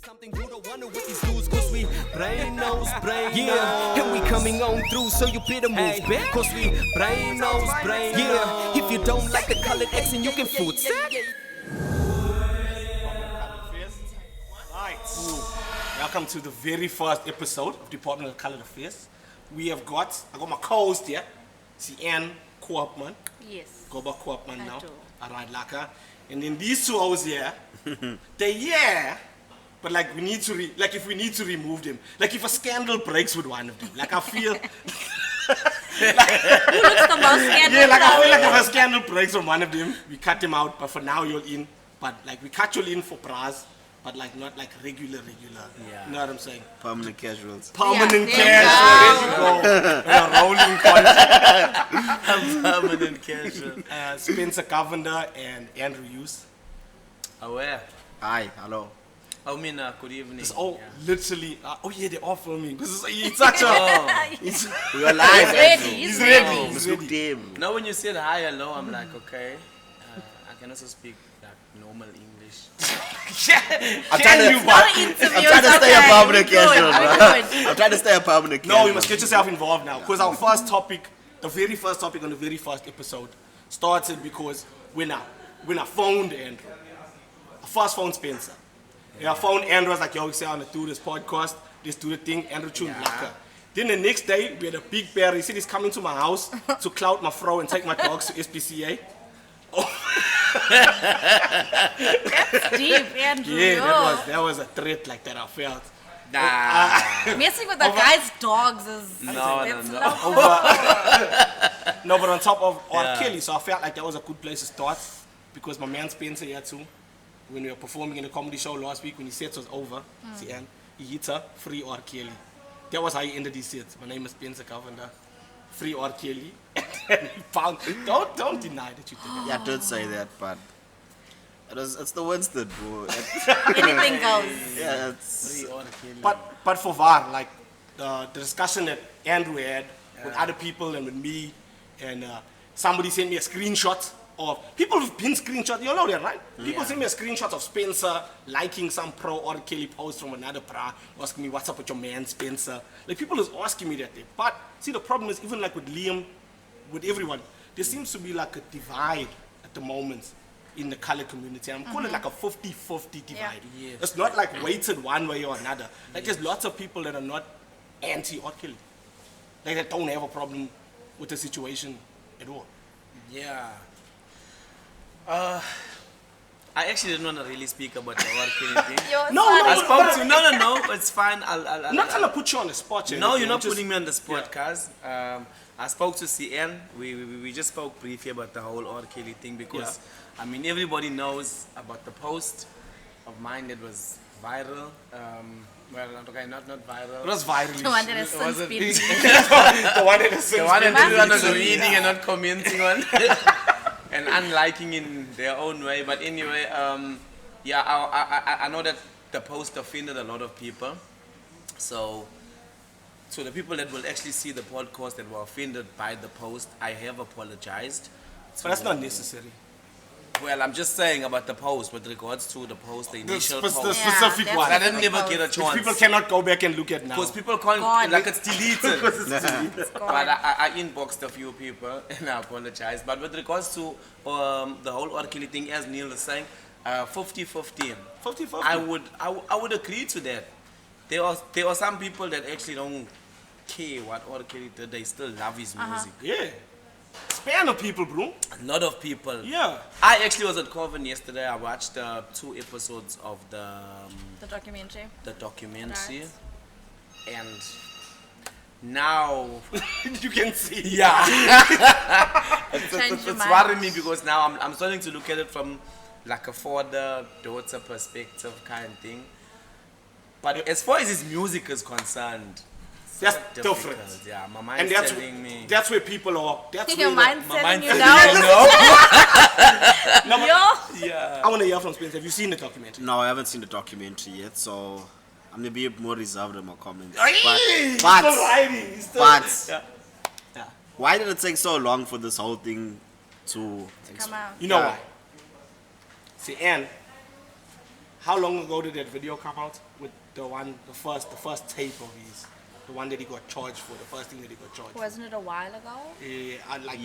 Something you don't wonder what these dudes, cause we brain nose, and we coming on through, so you better move back, cause we brain nose, if you don't like the colored accent, you can food set. Right. Welcome to the very first episode of Department of Colored Affairs. I got my co-host here, Anne Koopman. Yes. Goba Koopman now. do. Alright, Laka. And then these two hours here, but like we need to if we need to remove them, like if a scandal breaks with one of them, like I feel Who looks the most scared? yeah, like I feel like if a scandal breaks on one of them, we cut them out, but for now you're in. But like we cut you in for bras, but like not like regular. Yeah. You know what I'm saying? Permanent casuals. Permanent Yeah, casual. There you go. We're rolling content. Permanent casual. Spencer Governor and Andrew Hughes. Aware. Hi, hello. I mean, good evening. It's all literally. They're all filming. It's such a. We are live. He's ready. He's ready. Game. Now when you said hi, hello, I'm like, okay. I can also speak like normal English. I'm trying to stay a permanent casual. I'm trying to stay a permanent casual. No, you must get yourself involved now. Because our first topic, the very first topic on the very first episode, started because when I phoned Andrew, I first phoned Spencer. And I phoned Andrew, I was like, yo, we say I want to do this podcast, let's do the thing. Andrew tuned Laka. Then the next day, we had a big bear. He said he's coming to my house to clout my fro and take my dogs to SPCA. That's deep, Andrew. Yeah, that was a threat like that I felt. Nah. Messing with the guy's dogs is No. No, but on top of R. Yeah. Kelly, so I felt like that was a good place to start because my man Spencer here too, when we were performing in a comedy show last week, when his set was over, he hit her, free R. Kelly. That was how he ended his set. My name is Spencer Governor, free R. Kelly. Don't deny that you did it. Yeah, I did say that, but it's the Winston, bro. anything goes. Yeah, it's But for VAR, like the discussion that Andrew had with other people and with me, and somebody sent me a screenshot of people who've been screenshot. You know that, right? People send me a screenshot of Spencer liking some pro R. Kelly post from another bra, asking me what's up with your man Spencer. Like people is asking me that. But see, the problem is even like with Liam, with everyone, there seems to be like a divide at the moment in the color community. I'm calling it like a 50-50 divide. Yes. It's not like weighted one way or another. Like there's lots of people that are not anti-R. Kelly. Like they don't have a problem with the situation at all. Yeah. I actually didn't want to really speak about the R. Kelly thing. No, I spoke to no, it's fine. I'm not trying to put you on the spot. No, you're not putting me on the spot, cuz. I spoke to CN. We just spoke briefly about the whole R. Kelly thing because, I mean, everybody knows about the post of mine that was viral. Well, okay, not viral. It was viral. The one that has since been. The one that is The one that everyone was reading and not commenting on and unliking in their own way. But anyway, I know that the post offended a lot of people. So the people that will actually see the podcast that were offended by the post, I have apologized. But that's not necessary. Well, I'm just saying about the post with regards to the post, the initial The post. specific Yeah, one. I didn't never get a Which chance. people cannot go back and look at now. Because people can't, Gone. like it's deleted. It's gone. But I inboxed a few people and I apologize. But with regards to the whole R. Kelly thing, as Neil is saying, 50-50. 50-50. I would agree to that. There are some people that actually don't care what R. Kelly did. They still love his music. Yeah. Span of people, bro. A lot of people. Yeah. I actually was at Coven yesterday. I watched 2 episodes of the documentary. documentary. And now You can see. yeah. Change your It's mind. worrying me because now I'm starting to look at it from like a father-daughter perspective kind of thing. But as far as his music is concerned, That's difficult. different. Yeah, my And mind's telling me. that's where people are. That's Your where mind's My telling mind's you telling now. me no. Yo. Yeah. I want to hear from Spencer. Have you seen the documentary? no, I haven't seen the documentary yet, so I'm gonna be more reserved in my comments. He's But still hiding. He's still Yeah. why did it take so long for this whole thing to Come out. You know Yeah. why? See, Anne, how long ago did that video come out? With the first tape of his, the one that he got charged for, the first thing that he got charged for. Wasn't it a while ago? Like It was like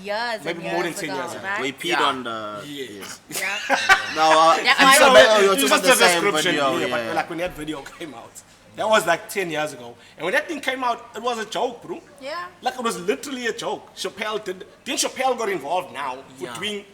years Maybe and more years than 10 years ago. right? We peed on the. Yes. Yes. Yeah. No, Yeah, I'm I so know. bad. Oh, you're It's talking just about a the same description, video. yeah, but like when that video came out, that was like 10 years ago. And when that thing came out, it was a joke, bro. Yeah. Like it was literally a joke. Then Chappelle got involved now for doing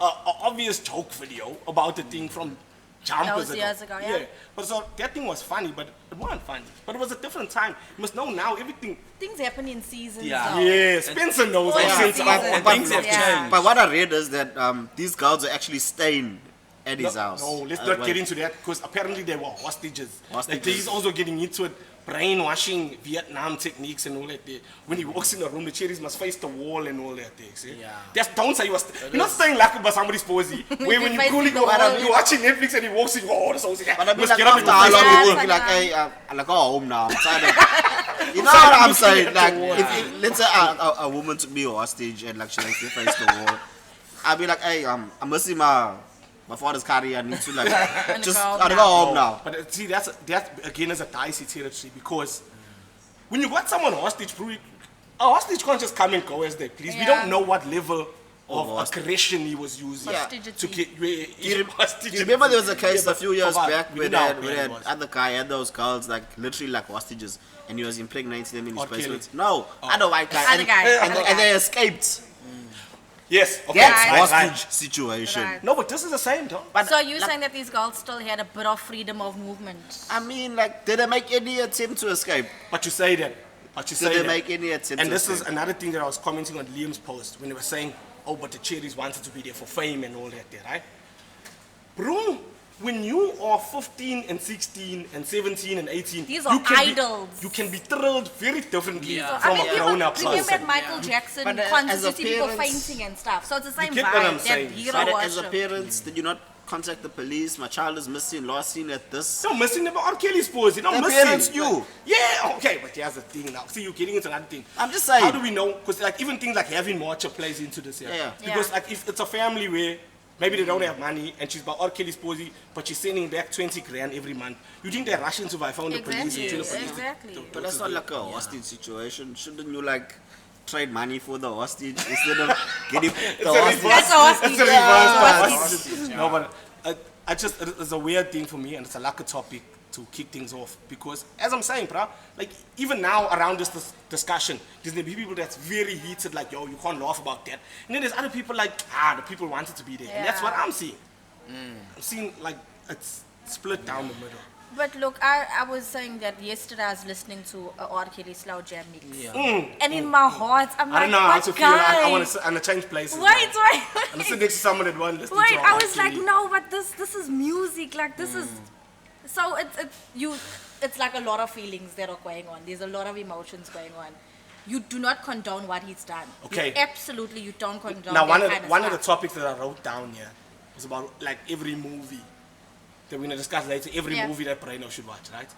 an obvious joke video about the thing from jumpers was years ago, yeah. But so that thing was funny, but it wasn't funny. But it was a different time. You must know now everything. Things happen in seasons. Yeah. though. Yeah, Spencer knows. Oh, like, yeah. since Seasons. I- Things have Yeah. changed. But what I read is that these girls are actually staying at his house. No, let's Uh, not well, get into that because apparently they were hostages. Like Hostages. he's also getting into it, brainwashing Vietnam techniques and all that. There. When he walks in the room, the cherries must face the wall and all that. There, see? Yeah. That's don't say you're not staying like about somebody's posy. Where when you Facing coolly the go, wall. you're watching Netflix and he walks in, oh, that's all. But I mean, Must like, get up and after go how long Yeah, you it's work, like like, hey, I go home now. I'm tired of. You know sorry, what I'm I'm saying? looking at Like, the wall. if let's say a woman took me hostage and like she likes to face the wall, I'd be like, hey, I'm missing my father's career. I need to like just go home gotta go now. home now. But see, that's again is a dicey territory because when you got someone hostage, bro, a hostage can't just come and go as they please. We Yeah. don't know what level of hostage. aggression he was using Hostility. to get You remember there was a case a few years back where that was. other guy had those girls like literally like hostages and he was impregnating them in his R. Kelly. basement. No, other white guy. Other guy, And, other and guy. they escaped. Yes, okay, That's Right. hostage situation. Right. No, but this is the same, though. But So you're like, saying that these girls still had a bit of freedom of movement? I mean, like, did they make any attempt to escape? But you say that. But you Did say they that. make any attempt And to this escape? is another thing that I was commenting on Liam's post when they were saying, oh, but the cherries wanted to be there for fame and all that there, right? Bro, when you are 15 and 16 and 17 and 18, These are you can idols. you can be thrilled very differently Yeah. from I mean, a grown-up remember person. at Michael Jackson But, concerts, as you a see people parents- fainting and stuff. So it's the same get what I'm vibe. saying. That hero But as a worship. parents, did you not contact the police? My child is missing, last seen at this. Don't missing them R. Kelly's pose. You don't The miss parents him. knew. Yeah, okay, but here's the thing now. See, you're getting into another thing. I'm just saying. How do we know? Because like even things like having Marcha plays into this here. Yeah. Because Yeah. like if it's a family where maybe they don't have money and she's by R. Kelly's posy, but she's sending back 20 grand every month. You think they're rushing to phone the police and tell the police? Exactly. But that's not like a hostage situation. Shouldn't you like trade money for the hostage instead of getting the hostage? That's a hostage. It's a Yeah. reverse hostage. No, but I just it's a weird thing for me, and it's a lack of topic to kick things off because, as I'm saying, bro, like even now around this discussion, there's gonna be people that's very heated, like yo, you can't laugh about that, and then there's other people like the people wanted to be there, and that's what Yeah. I'm seeing. I'm seeing like it's split down the middle. But look, I was saying that yesterday I was listening to a R. Kelly Slow Jam mix. Yeah. And in my heart, I'm I like, don't know how to but feel. I guys, want to change places. wait, I'm sitting next to someone that won't listen Wait, to I R. was like, Kelly. no, but this is music. Like this is, so it's like a lot of feelings that are going on. There's a lot of emotions going on. You do not condone what he's done. Okay. Absolutely, you don't condone. Now, that one kind of the stuff. topics that I wrote down here was about like every movie that we're gonna discuss later. Every Yeah. movie that Braino should watch, right?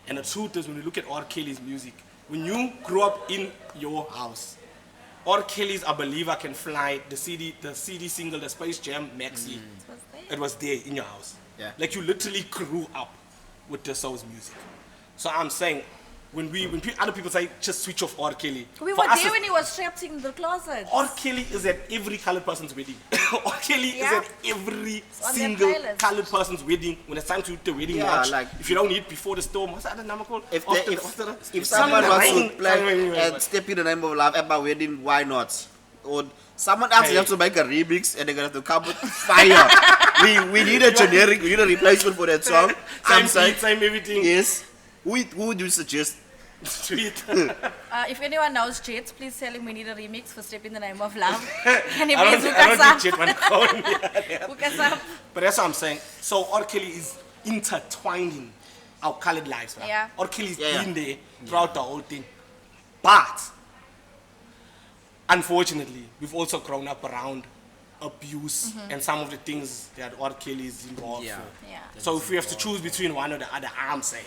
And the truth is, when you look at R. Kelly's music, when you grew up in your house, R. Kelly's "I Believe I Can Fly," the CD single, the Space Jam maxi, it was there in your house. Yeah. Like you literally grew up with the soul's music. So I'm saying, when other people say just switch off R. Kelly, We for were us there it's- when he was trapped in the closet. R. Kelly is at every colored person's wedding. R. Kelly Yeah. is at every on their single playlist. colored person's wedding. When it's time to do the wedding Yeah, march, like- if you don't eat before the storm, what's that other number called? If After they, the- if someone wants to Wait, play wait, and step in the name of love at my wedding, why not? Or someone else Hey. have to make a remix and they're gonna have to come with fire. we need a generic, we need a replacement for that song. Same saying, beat, same everything. yes. Who would you suggest? Sweet. If anyone knows Jets, please tell him we need a remix for Step in the Name of Love. Can he I please don't hook us think up? Jet went going. Yeah. Hook us up. But that's what I'm saying. So R. Kelly is intertwining our colored lives, right? Yeah. R. Kelly's Yeah. been there throughout the whole thing. But unfortunately, we've also grown up around abuse and some of the things that R. Kelly is involved Yeah. for. Yeah. So if we have to choose between one or the other, I'm saying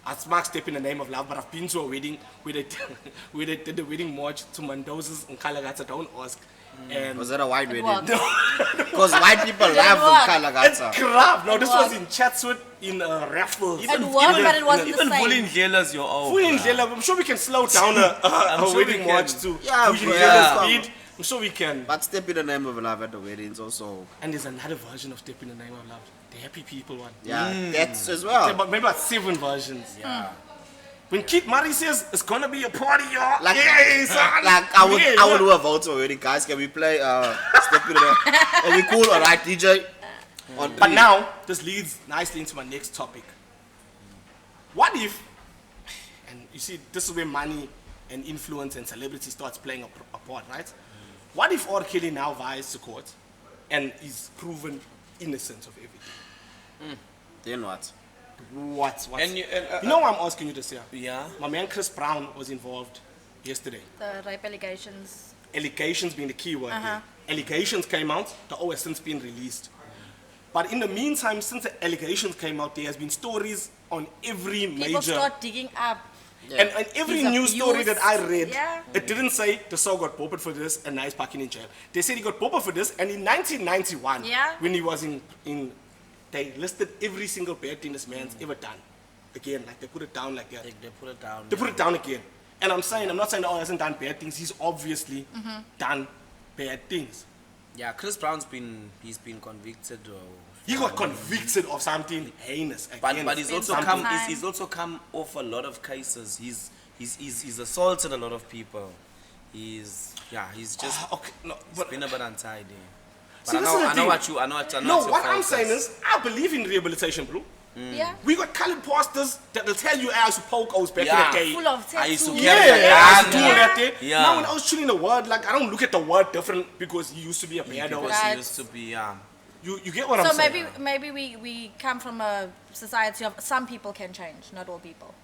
I'd smack Step in the Name of Love, but I've been to a wedding where they did the wedding march to Mendoza's and Kalagata, don't ask. And Was that a white It wedding? worked. Because white people love work. it's Kalagata. crap. No, this was worked. in Chatswood in a raffle. It worked, but it wasn't Even the same. Vulindlela's your own. I'm sure we can slow down a sure we wedding can. watch too. Yeah, We can bro. get the Yeah. speed. I'm sure we can. But Step in the Name of Love at the weddings also. And there's another version of Step in the Name of Love. The Happy People one. Yeah, that's as Yeah, well. but maybe about 7 versions. Yeah. When Keith Murray says it's gonna be a party, y'all. Like, yeah, son. like I would Yeah, do a vote for wedding. Guys, can we play Step in the Name? Are we cool? Alright, DJ. On But three. now, this leads nicely into my next topic. What if, and you see, this is where money and influence and celebrity starts playing a part, right? What if R. Kelly now vies to court and is proven innocent of everything? Then what? What? And You know why I'm asking you this here? yeah. My man Chris Brown was involved yesterday. The rape allegations. Allegations being the key word Uh-huh. there. Allegations came out, the O has since been released. But in the meantime, since the allegations came out, there has been stories on every People major... start digging up. And every His news story abuse. that I read, Yeah. it didn't say the soul got bopped for this and now he's packing in jail. They said he got bopped for this, and in 1991, Yeah. when he was in, they listed every single bad thing this man's ever done. Again, like they put it down like that. They put it down. They put it down again. And I'm not saying that he hasn't done bad things. He's obviously done bad things. Yeah, Chris Brown's he's been convicted. He got convicted of something heinous. But again. he's also Something. he's also come off a lot of cases. He's assaulted a lot of people. He's just Okay, no, but been a bit untidy. But See, I this know is the I know thing. what you I know what no, your what I'm focus. saying is, I believe in rehabilitation, bro. Yeah. We got colored pastors that will tell you I used to poke O's back Yeah. in the day. Full of tattoos. I used to Yeah, carry a I used to gun. do all that there. Yeah. Now when I was chewing the word, like I don't look at the word different because he used to be a bad Because O's. he Right. used to be You get what I'm So saying? maybe we come from a society of some people can change, not all people.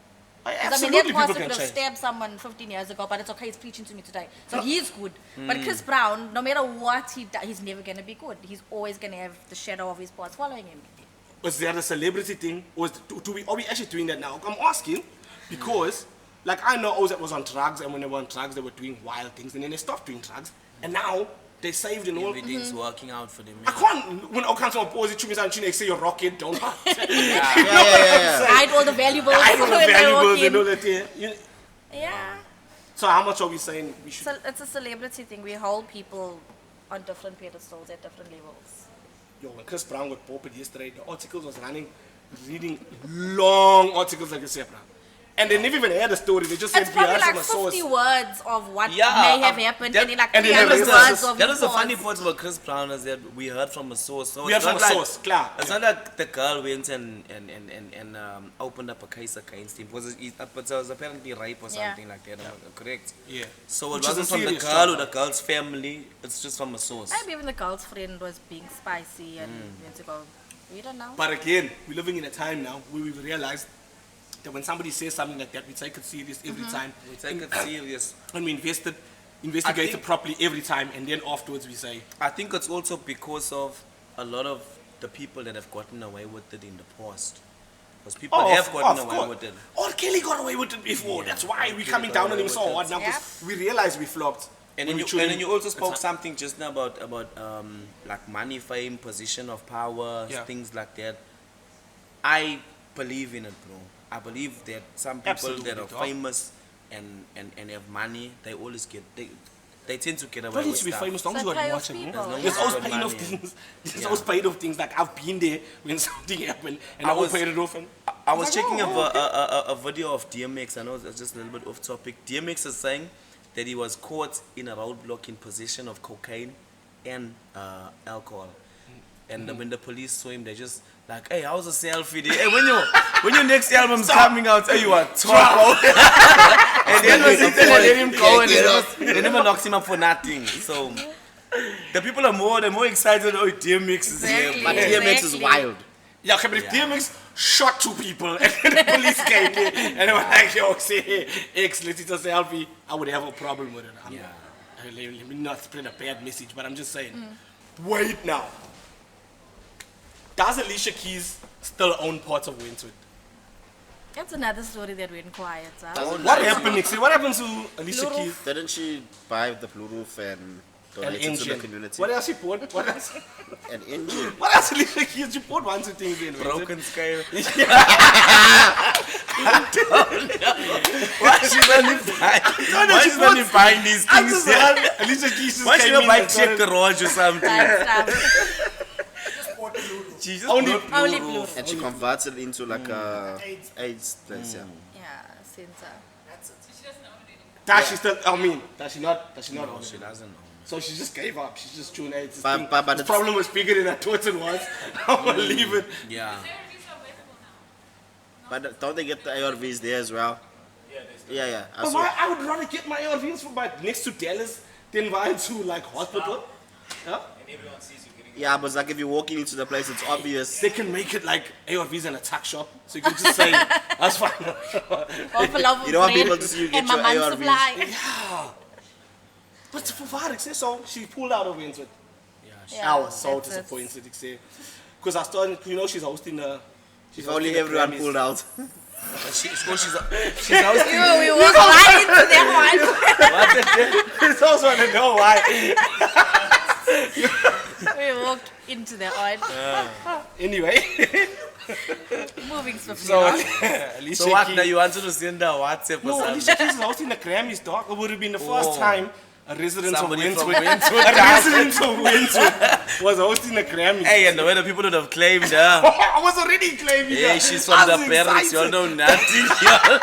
'Cause Absolutely, that people pastor can could have change. stabbed someone 15 years ago, but it's okay, he's preaching to me today. So he's good. But Chris Brown, no matter what he does, he's never going to be good. He's always going to have the shadow of his past following him. Was that a celebrity thing? Or are we actually doing that now? I'm asking because, like, I know O's that was on drugs, and when they were on drugs, they were doing wild things, and then they stopped doing drugs, and now they saved and all. everything's working out for them. I can't, when O comes from opposite to me, they say you're rocket, don't hurt. Yeah. Hide all the valuables. I know the when they walk valuables and in. all that there. Yeah. So how much are we saying we should? So it's a celebrity thing. We hold people on different pedestals at different levels. Yo, when Chris Brown got popped yesterday, the articles was reading long articles like this, bro. And they never even heard the story. They just said It's we probably heard like from a source. 50 words of what Yeah, may have happened, and then like and then 300 the words rest of That was the reports. funny part about Chris Brown is that we heard from a source. So We heard it's from not a like- source, klar. It's not like the girl went and opened up a case against him. It was apparently rape or Yeah. something like that. Correct? Yeah. So it Which is a wasn't from the serious girl or charge. the girl's family. It's just from a source. Maybe even the girl's friend was being spicy and went to go. We don't know. But again, we're living in a time now where we've realized that when somebody says something like that, we take it serious every time. We take it serious. And we investigate it think- properly every time, and then afterwards we say, I think it's also because of a lot of the people that have gotten away with it in the past. Because people have gotten away with it. Oh, Kelly got away with it before. Yeah, That's why we're Kelly coming got down on away him so with hard it. now because we realized we flopped. And when then, we you also tuned in. spoke It's something just now about like money, fame, position of power, Yeah. things like that. I believe in it, bro. I believe that some people Absolutely, that are dog. famous and have money, they always they tend to get away Don't need with to be stuff. famous, as long as It's you a got pay of watching. people, There's yeah. always Good paid of money. things. There's Yeah. always paid of things. Like I've been there when something happened and I I will was- pay it off. And I was Like, checking oh, a video of DMX. I know it's just a little bit off topic. DMX is saying that he was caught in a roadblock in possession of cocaine and alcohol. And when the police saw him, they just like, hey, how's a selfie day? Hey, when your next album's coming out, hey, you are trouble. And then was it, they let him go and they never locked him up for nothing. So the people are more excited. Oh, DMX is Exactly. here. But DMX is wild. yeah, okay, but if DMX shot 2 people and then the police came in and they were like, yo, say, X, let's eat a selfie, I would have a problem with it. Let me not spread a bad message, but I'm just saying. Wait now. Does Alicia Keys still own parts of Wentworth? That's another story that went quiet. Huh? What happened, Nixie? What happened to Alicia Blue Keys? Roof. Didn't she buy the blue roof and An Donated to the engine. community. What else you bought? What else? An engine. What else, Alicia Keys? You bought one two things in. Broken scale. Why she's only buying these I things? just Yeah. heard Alicia Keys just Why she came not in buy and check started- garage or something? That stuff. She just Only- bought Only Blue Blue. Roof. And she converted it into like a AIDS place, yeah. Yeah, censor. Does she still? I mean, does she not? Does she not? No, own she it? doesn't know. So she just gave up. She just tuned out. But The it's- problem was bigger than I thought it was. I'm gonna leave it. Yeah. But don't they get the ARVs there as well? Yeah, yeah. I But saw. why? I would rather get my ARVs from next to Dallas than buy to like hospital. Yeah? Yeah, but it's like if you're walking into the place, it's obvious. They can make it like ARVs in a tuck shop, so you can just say that's fine. You don't want people to see you get and my your month's ARVs. supply. But for Varek, so she pulled out of Wentworth. Yeah, I was so that's it. disappointed, because I started. You know, she's hosting a. She's If only hosting a everyone Grammys. pulled out. She's hosting. You, we walked right into that It's also want to know why. one. We walked into that one. Anyway, Moving swiftly so on. Alicia So what? Keys- Now you wanted to send her WhatsApp or No, something? Alicia Keys is hosting the Grammys, dog. It would have been the first Oh. time a resident of Somebody from Wentworth, Wentworth. a resident of Wentworth was hosting the Grammys. Hey, and the way the people would have claimed her. I was already claiming Hey, her. she's I from the was parents. You all excited. know nothing. Yeah.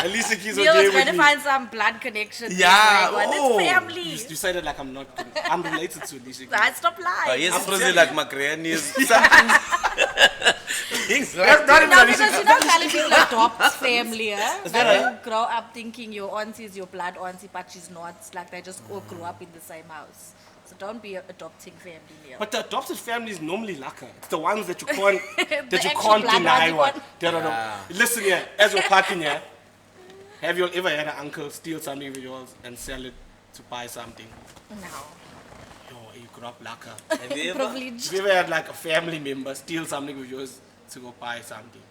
Alicia Keys He was there was trying with to me. find some blood connection. Yeah, Going on. oh. It's family. You said it like I'm not. I'm related to Alicia Keys. I stop Oh, lying. yes, frozen like my grannies. Something. Things like That's not that. even No, Alicia because you know, Kali people adopt family, eh? Like that you grow up thinking your auntie is your blood auntie, but she's not. Like they just all grew up in the same house. So don't be adopting family here. But the adopted family is normally lacquer. It's the ones that you can't The that you actual can't blood deny one. one. They don't know. Listen here, as we're parking here, have you ever had an uncle steal something of yours and sell it to buy something? No. Yo, you grew up lacquer. Have you ever? Privileged. Have you ever had like a family member steal something of yours to go buy something?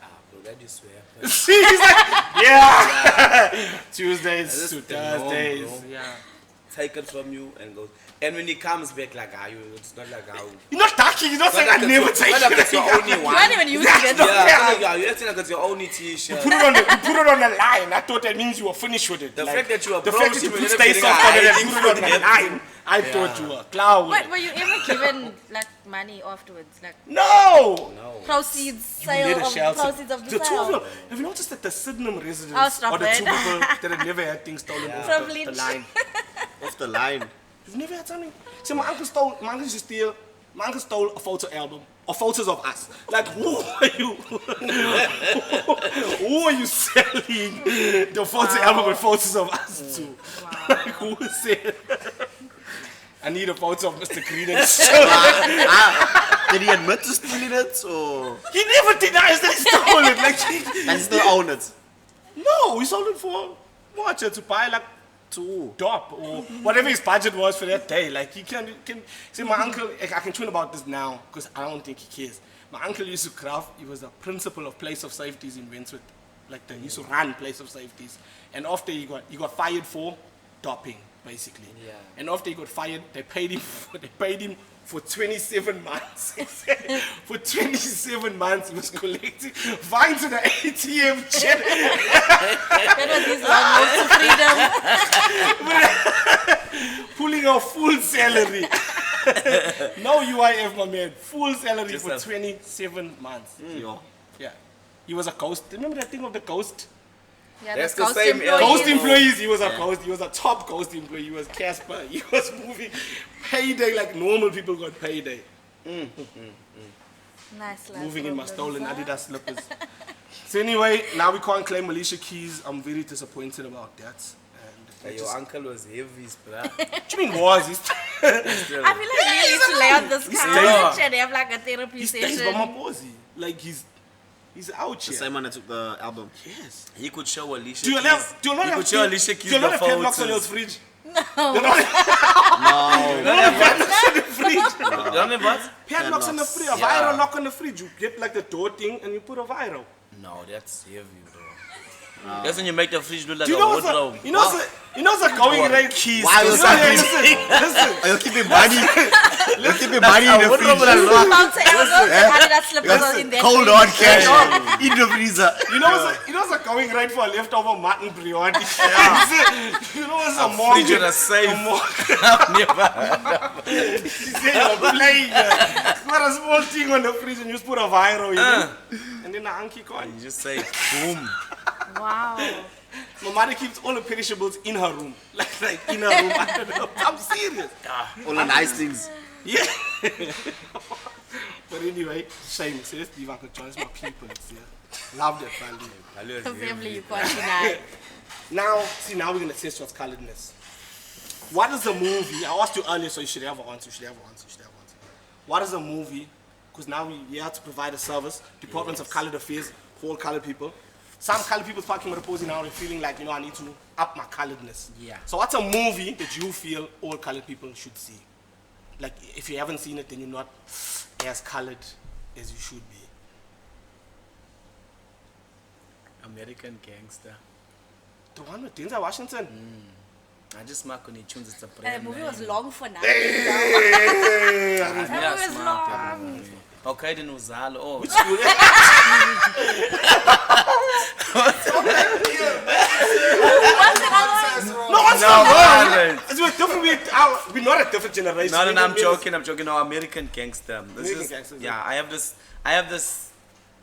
Ah, bro, that is swear. See, he's like, yeah. Tuesdays This to is the norm, Thursdays. bro. Yeah. Take it from you and goes. And when he comes back, like, it's not like how. You're not ducking. You're not saying I never take Not like it's your only You one. weren't even using it. Yeah, you're acting like it's your only t-shirt. Put it on the line. I thought that means you were finished with it. The Like, fact that you the approached fact that you him put and stay then soft on it getting and put it on the hiding line. I thought you were clown. Wait, were you ever given like money afterwards? Like No. proceeds, You sale let a of shelter. proceeds of the The two of sale? them. Have you noticed that the Sydenham residents Oh, stop are the it. two people that have never had things stolen off the Privilege. line? Off the line. You've never had something. See, my uncle used to steal. My uncle stole a photo album or photos of us. Like, who are you? Who are you selling the photo album with photos of us to? Like, who said? I need a photo of Mr. Green and Did he admit to stealing it, or He never denies that he stole it. Like, and he still own it? no, he sold it for what? To buy like Two. top or whatever his budget was for that day. Like he can see my uncle. I can tune about this now because I don't think he cares. My uncle used to craft. He was the principal of place of safeties in Wentworth. Like he used to run place of safeties. And after he got fired for doping, basically. Yeah. And after he got fired, they paid him for 27 months. For 27 months, he was collecting fine to the ATM check. That was his long road to freedom. Pulling a full salary. No UIF, my man. Full salary Just for a- 27 months. Yo. Yeah. He was a ghost. Remember that thing of the ghost? Yeah, That's those the ghost same employees. Ghost employees. He was a ghost. He was a top ghost employee. He was Casper. He was moving payday like normal people got payday. Nice life Moving in my problems, stolen huh? Adidas slippers. So anyway, now we can't claim Alicia Keys. I'm very disappointed about that. And Your uncle was heavy, bruh. what do you mean was? He's I feel like we need to lay on this couch and have like a therapy he stays by my session. posy. Like he's out The here. same one that took the album. Yes. He could show Alicia Do you Keys. not He have could show Alicia Keys do you not the have padlocks on your photos. fridge? No. You don't have padlocks on the fridge. You don't have what? Padlocks on the fridge. A Yeah. viral lock on the fridge. You get like the door thing and you put a viral. No, that's heavy, bro. That's when you make the fridge look like Do you a know what's wardrobe. a going rate? Keys. Why you Listen, listen? Are you keeping money? You're keeping money in the wardrobe freezer. with a lock. Bouncer elbows and Adidas slippers in there. Cold on cash in the freezer. You know what's a going rate for a leftover mutton biryani? You know what's a Fridge in a safe. I've never heard of it. She said you're playing. Put a small thing on the fridge and you just put a viral in it. And then the anki coin. You just say, boom. Wow. My mother keeps all the perishables in her room. Like in her room. I don't know. I'm serious. All the nice things. Yeah. But anyway, shame. See, let's leave Uncle John. It's my people. Yeah. Love that family. The family you can't deny. Now we're going to test what's coloredness. What is a movie? I asked you earlier, so you should have an answer. What is a movie? Because now we have to provide a service. Departments of Colored Affairs, all colored people. Some colored people parking with opposing now and feeling like, I need to up my coloredness. Yeah. So what's a movie that you feel all colored people should see? Like, if you haven't seen it, then you're not as colored as you should be. American Gangster. The one with Denzel Washington? I just mark on the tunes, it's a And brand the movie name. was long for nothing. Yeah, That movie was smart, long. Okay, then Uzalo. Oh, Which school? No, it's not wrong. We're not a different generation. No, I'm joking. No, American Gangster. American Gangster, Yeah, I have this,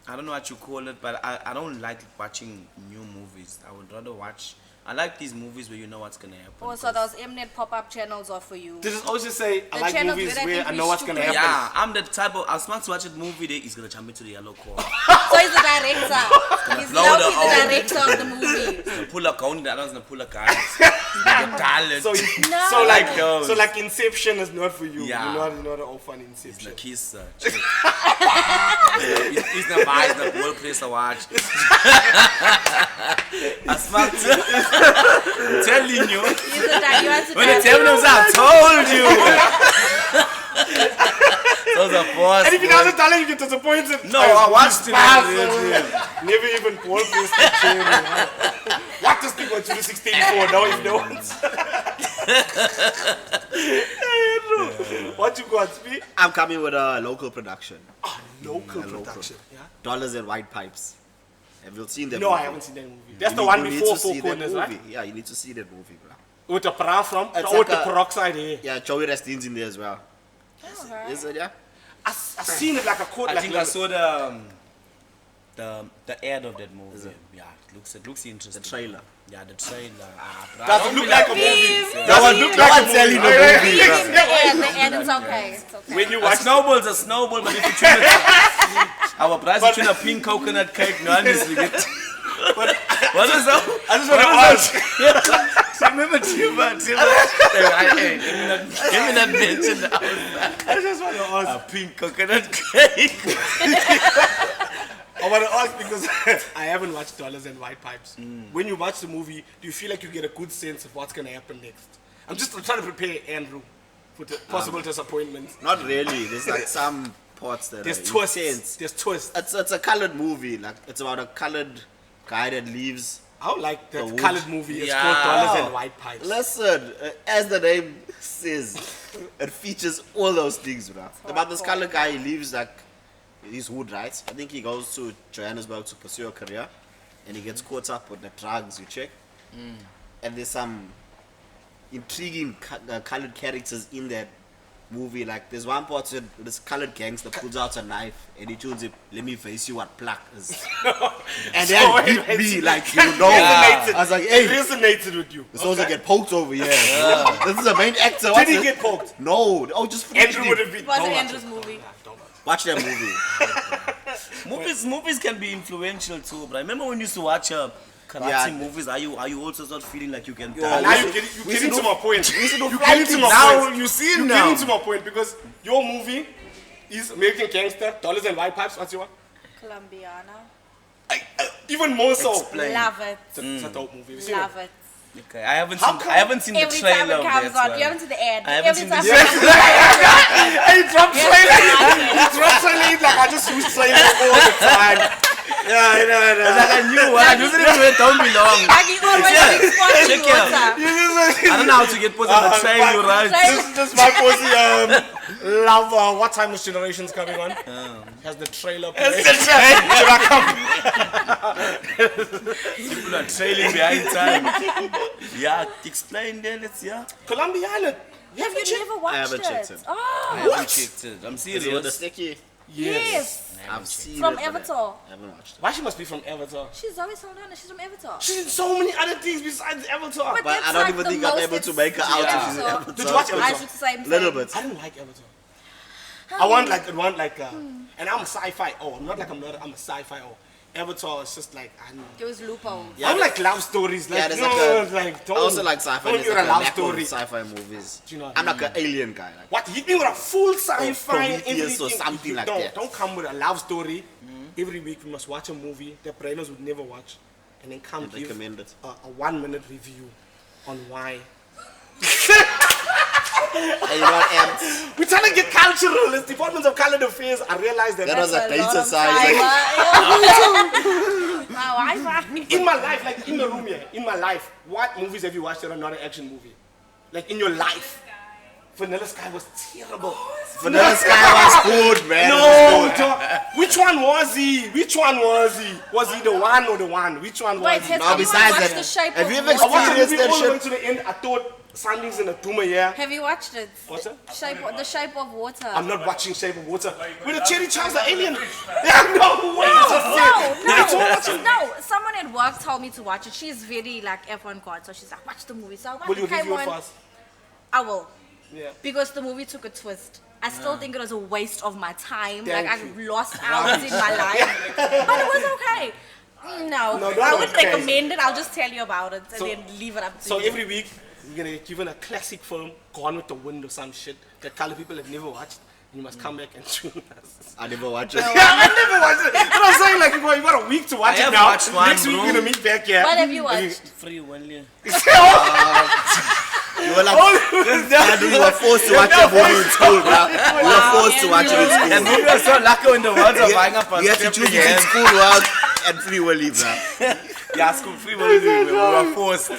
I don't know what you call it, but I don't like watching new movies. I would rather watch, I like these movies where you know what's going to happen. Oh, so those Mnet pop-up channels are for you. This is always just say, I The like channels movies where I where think I we know what's going to stupid. happen. Yeah, I'm the type of, I was about to watch a movie, he's going to jump into the yellow car. So he's the director. He's blow now the he's the director of the movie. Pull a count, the other's going to pull a guy. Talent. So, No. so like, those. so like Inception is not for you. Yeah. You're not an old fan He's Inception. the kiss. He's the vice, the whole place to watch. I smart. I'm telling you. He's the director. You want to When the direct- table I told you. Those are boss. And if you doesn't tell you, you get disappointed. No, I watched it. Never even ball this picture. What does people to the 16 for? No, if no one's. What you got, Speed? I'm coming with a local production. Local production. Yeah? Dollars and White Pipes. Have you seen that No, movie? I haven't seen that movie. That's You the need- one you need before to Four see that Corners, movie. right? Yeah, you need to see that movie, bro. With the para from? It's Or with like the a- peroxide here? Yeah, Joey Rastin's in there as well. Alright. Is it, yeah? I seen it like a quote. I like think I saw the ad of that movie. Yeah, it looks interesting. The trailer. Yeah, the trailer. Does it look like a movie? That one look like a telling the movie. The end, it's okay. It's okay. When you A watch snowball's a snowball, but if you tune it, our price is tune a pink coconut cake. No, honestly, what is that? I just want to ask. Remember Timber? Let me not mention that. I just want to ask. A pink coconut cake. I want to ask because I haven't watched Dollars and White Pipes. When you watch the movie, do you feel like you get a good sense of what's going to happen next? I'm trying to prepare Andrew for the possible disappointments. Not really. There's like some parts that There's are twists. intense. There's twists. It's a colored movie. Like it's about a colored guy that leaves. I would like that wood. colored movie. It's Yeah. called Dollars and White Pipes. Listen, as the name says, it features all those things, bro. About this colored guy, he leaves like his hood, right? I think he goes to Johannesburg to pursue a career, and he gets caught up with the drugs. You check, and there's some intriguing colored characters in that movie. Like there's one part where this colored gangster pulls out a knife and he tells him, "Let me face you what plaque is." And then hit me like, you know. Resonated. I was like, It hey, resonated with you. it's supposed to get poked over here. This is the main actor. Did What's he it? get poked? No. Oh, just Andrew would have been. Was it Don't watch Andrew's movie? watch that movie. Movies can be influential too, but I remember when you used to watch karate Yeah. movies. Are you also not feeling like you can Yo, dance? Now you're getting to my point. You're getting to my Now point. you see You're now. getting to my point because your movie is American Gangster, Dollars and White Pipes. What's your one? Colombiana. Even more so. Explain. Love it. It's a dope movie. Have you seen Love it. Okay, I haven't How seen. come I haven't seen the Every time trailer. it comes that's on, why. you haven't seen the ad. I haven't Every seen the time trailer. it comes on. Hey, drop trailer. Drop trailer. Like I just use trailer all the time. It's like a new one. I usually do it, don't belong. Like you always respond Check to it. water. I don't know how to get put on the train, you right? This is my pussy. Love. What time is Generations coming on? Has the trailer played? People are trailing behind time. Yeah, explain then. It's Colombiana. Have you never watched I haven't checked it. I Oh, haven't checked it. I'm Is it with the serious. sticky? yes. I've seen From it. but Avatar. I haven't watched it. Why she must be from Avatar? She's Zoe Saldana. She's from Avatar. She's in so many other things besides Avatar. But But I that's don't like even the think I'm most able to make her out Yeah. if she's in Avatar. Did you watch I Avatar? should say Little bit. I don't like Avatar. I want like, and I'm a sci-fi. I'm not like I'm a sci-fi. Avatar is just like I don't know. There was loopholes. Yeah, I don't like love stories. Like, Yeah, there's don't. I also like sci-fi. Don't There's give like a a love lack story. of sci-fi movies. Do you know what I'm I like an alien guy. Like, What? Hit me with a full sci-fi and Prometheus or everything. something like no, that. don't come with a love story. Every week we must watch a movie that brainers would never watch, and then come And give recommend it. a 1-minute review on why. and you know what, Ant? We're trying to get cultural. It's Department of Current Affairs. I realized that, That was a That's lot data of science. time. My Wi-Fi. in my life, like in the room here, in my life, what movies have you watched that are not an action movie? Like in your life. Vanilla Sky was terrible. Vanilla Sky was good, man. No, which one was he? Which one was he? Was he the one or the one? Which one was Wait, he? has No, anyone besides watched that, The Shape have of you ever I Water? watched the experienced movie that all the way shit? to the end. I thought something's in a tumor here. Have you watched it? What's that? The Shape of Water. I'm not watching Shape of Water. With the Cherry Charles, the alien. Yeah, no way. No. Someone at work told me to watch it. She's very like F1 god, so she's like, watch the movie. So I watched Will you it. Came review it on. first? I will. Yeah. Because the movie took a twist. I still think it was a waste of my time. Thank like you. I lost hours in my life. But it was okay. No, No, I not wouldn't okay. recommend it. I'll just tell you about it and So- then leave it up to So you. every week, we're going to give a classic film, Gone with the Wind or some shit, that color people have never watched. You must come back and tune us. I never watched it. Yeah, I never watched it. But I'm saying, like, you got a week to watch I it have now. watched one, Next week, bro. we're going to meet back here. What have you watched? Free William. You were like, you were forced to watch a movie in school, bro. You were forced to watch it in And school. we were so lucky in the world of buying up You have to choose between school work and free willy, bro. Yeah, school free William. We were forced.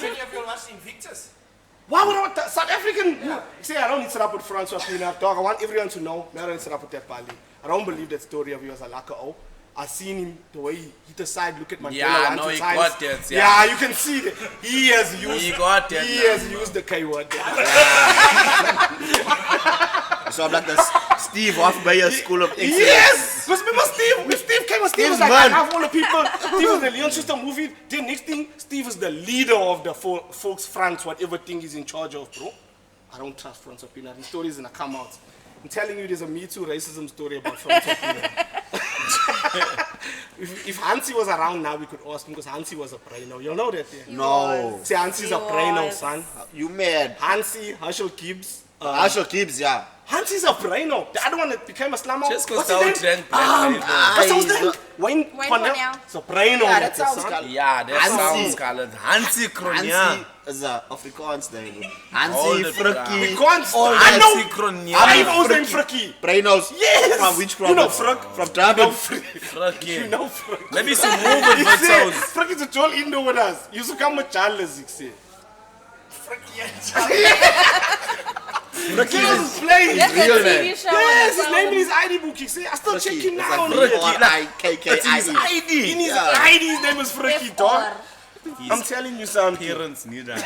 Why would I want that? South African? See, I don't need to set up with Francois Pina. Dog, I want everyone to know. I don't set up with that Bali. I don't believe that story of yours, Alaka O. I seen him the way he hit the side, look at Mandela Yeah, one, no, two he times. got that, yeah. Yeah, you can see that he has used. He got that, He man. has used the K word. So I'm like the Steve Hofmeyer School of Excellence. Yes! Because remember Steve? When Steve came, Steve was like, man. I love all the people. Steve was the Leon Schuster movie. Then next thing, Steve is the leader of the folks France, whatever thing he's in charge of, bro. I don't trust Francois Pina. His story is gonna come out. I'm telling you, there's a Me Too racism story about Francois Pina. if Hansi was around now, we could ask him because Hansi was a braino. You'll know that, yeah? No. See, Hansi's a He braino, was. son. You mad? Hansi, Herschel Gibbs. Asher Gibbs, yeah. Hansi's a braino. The other one that became a slammer. Just What's because his they name? drank black label. What's his Aye, name? Wayne Cornell. Cornell. It's a braino. Yeah, that that's sounds son. colored. Yeah, that Hansi. sounds colored. Hansi Kronia. Hansi is a Afrikaans name. All Hansi, the Frikkie. Can't all I know. Hansi Kronia. I know his name Frikkie. Brainos. Yes. From which You know province? Frick. From You Durban. know Frick. You Frikkie. know Frick. Maybe some movement He said, videos. Frick is a Joel Indo with us. He used to come with Charles, he said. Frikkie He is was playing. That's real a TV name. show. Yes, his on name in its his ID book. He said, I still check Frikkie. him It's now. like Yeah. R-I-K-K-I-E. That's his ID. In his Yeah. ID, his name is Frikkie, dog. own. I'm telling you something. Parents need that.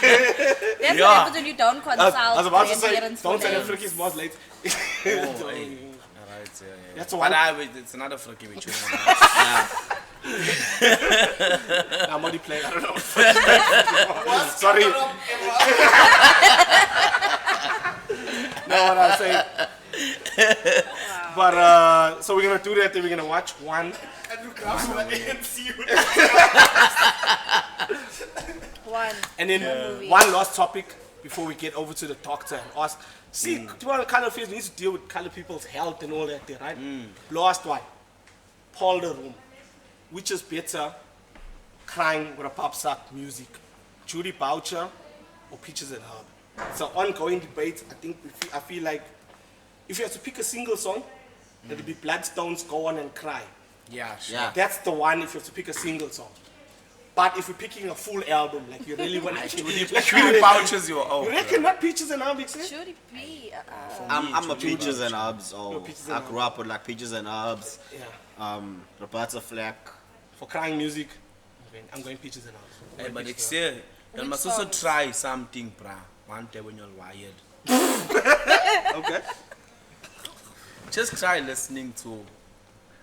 That's Yeah. what happens when you don't consult I was about to say, grandparents for don't say that names. Frickie's boss late. Oh, hey. Alright, yeah. That's But one. it's another Frikkie we choose. I'm only playing, I don't know. Sorry. No, what I'm saying. But, so we're going to do that, then we're going to watch one. One. And then movie. one last topic before we get over to the doctor and ask. See, people color affairs needs to deal with color people's health and all that there, right? Last one. Paul the Room. Which is better, crying with a pop sack music? Judy Boucher or Peaches and Herb? It's an ongoing debate. I feel like if you have to pick a single song, it'd be Bloodstones, Go On and Cry. Yeah, sure. Yeah. That's the one if you have to pick a single song. But if you're picking a full album, like you really want to Cutie pouches your own. You reckon not Peaches and Herbs, eh? Should it be? I'm a Peaches and Herbs. Oh, Peaches and I grew up with like Peaches and Herbs. Yeah. Roberta Flack. For crying music, I'm going Peaches and Herbs. Hey, but next year, you must also songs? try something, brah. One day when you're wired. Okay. Just try listening to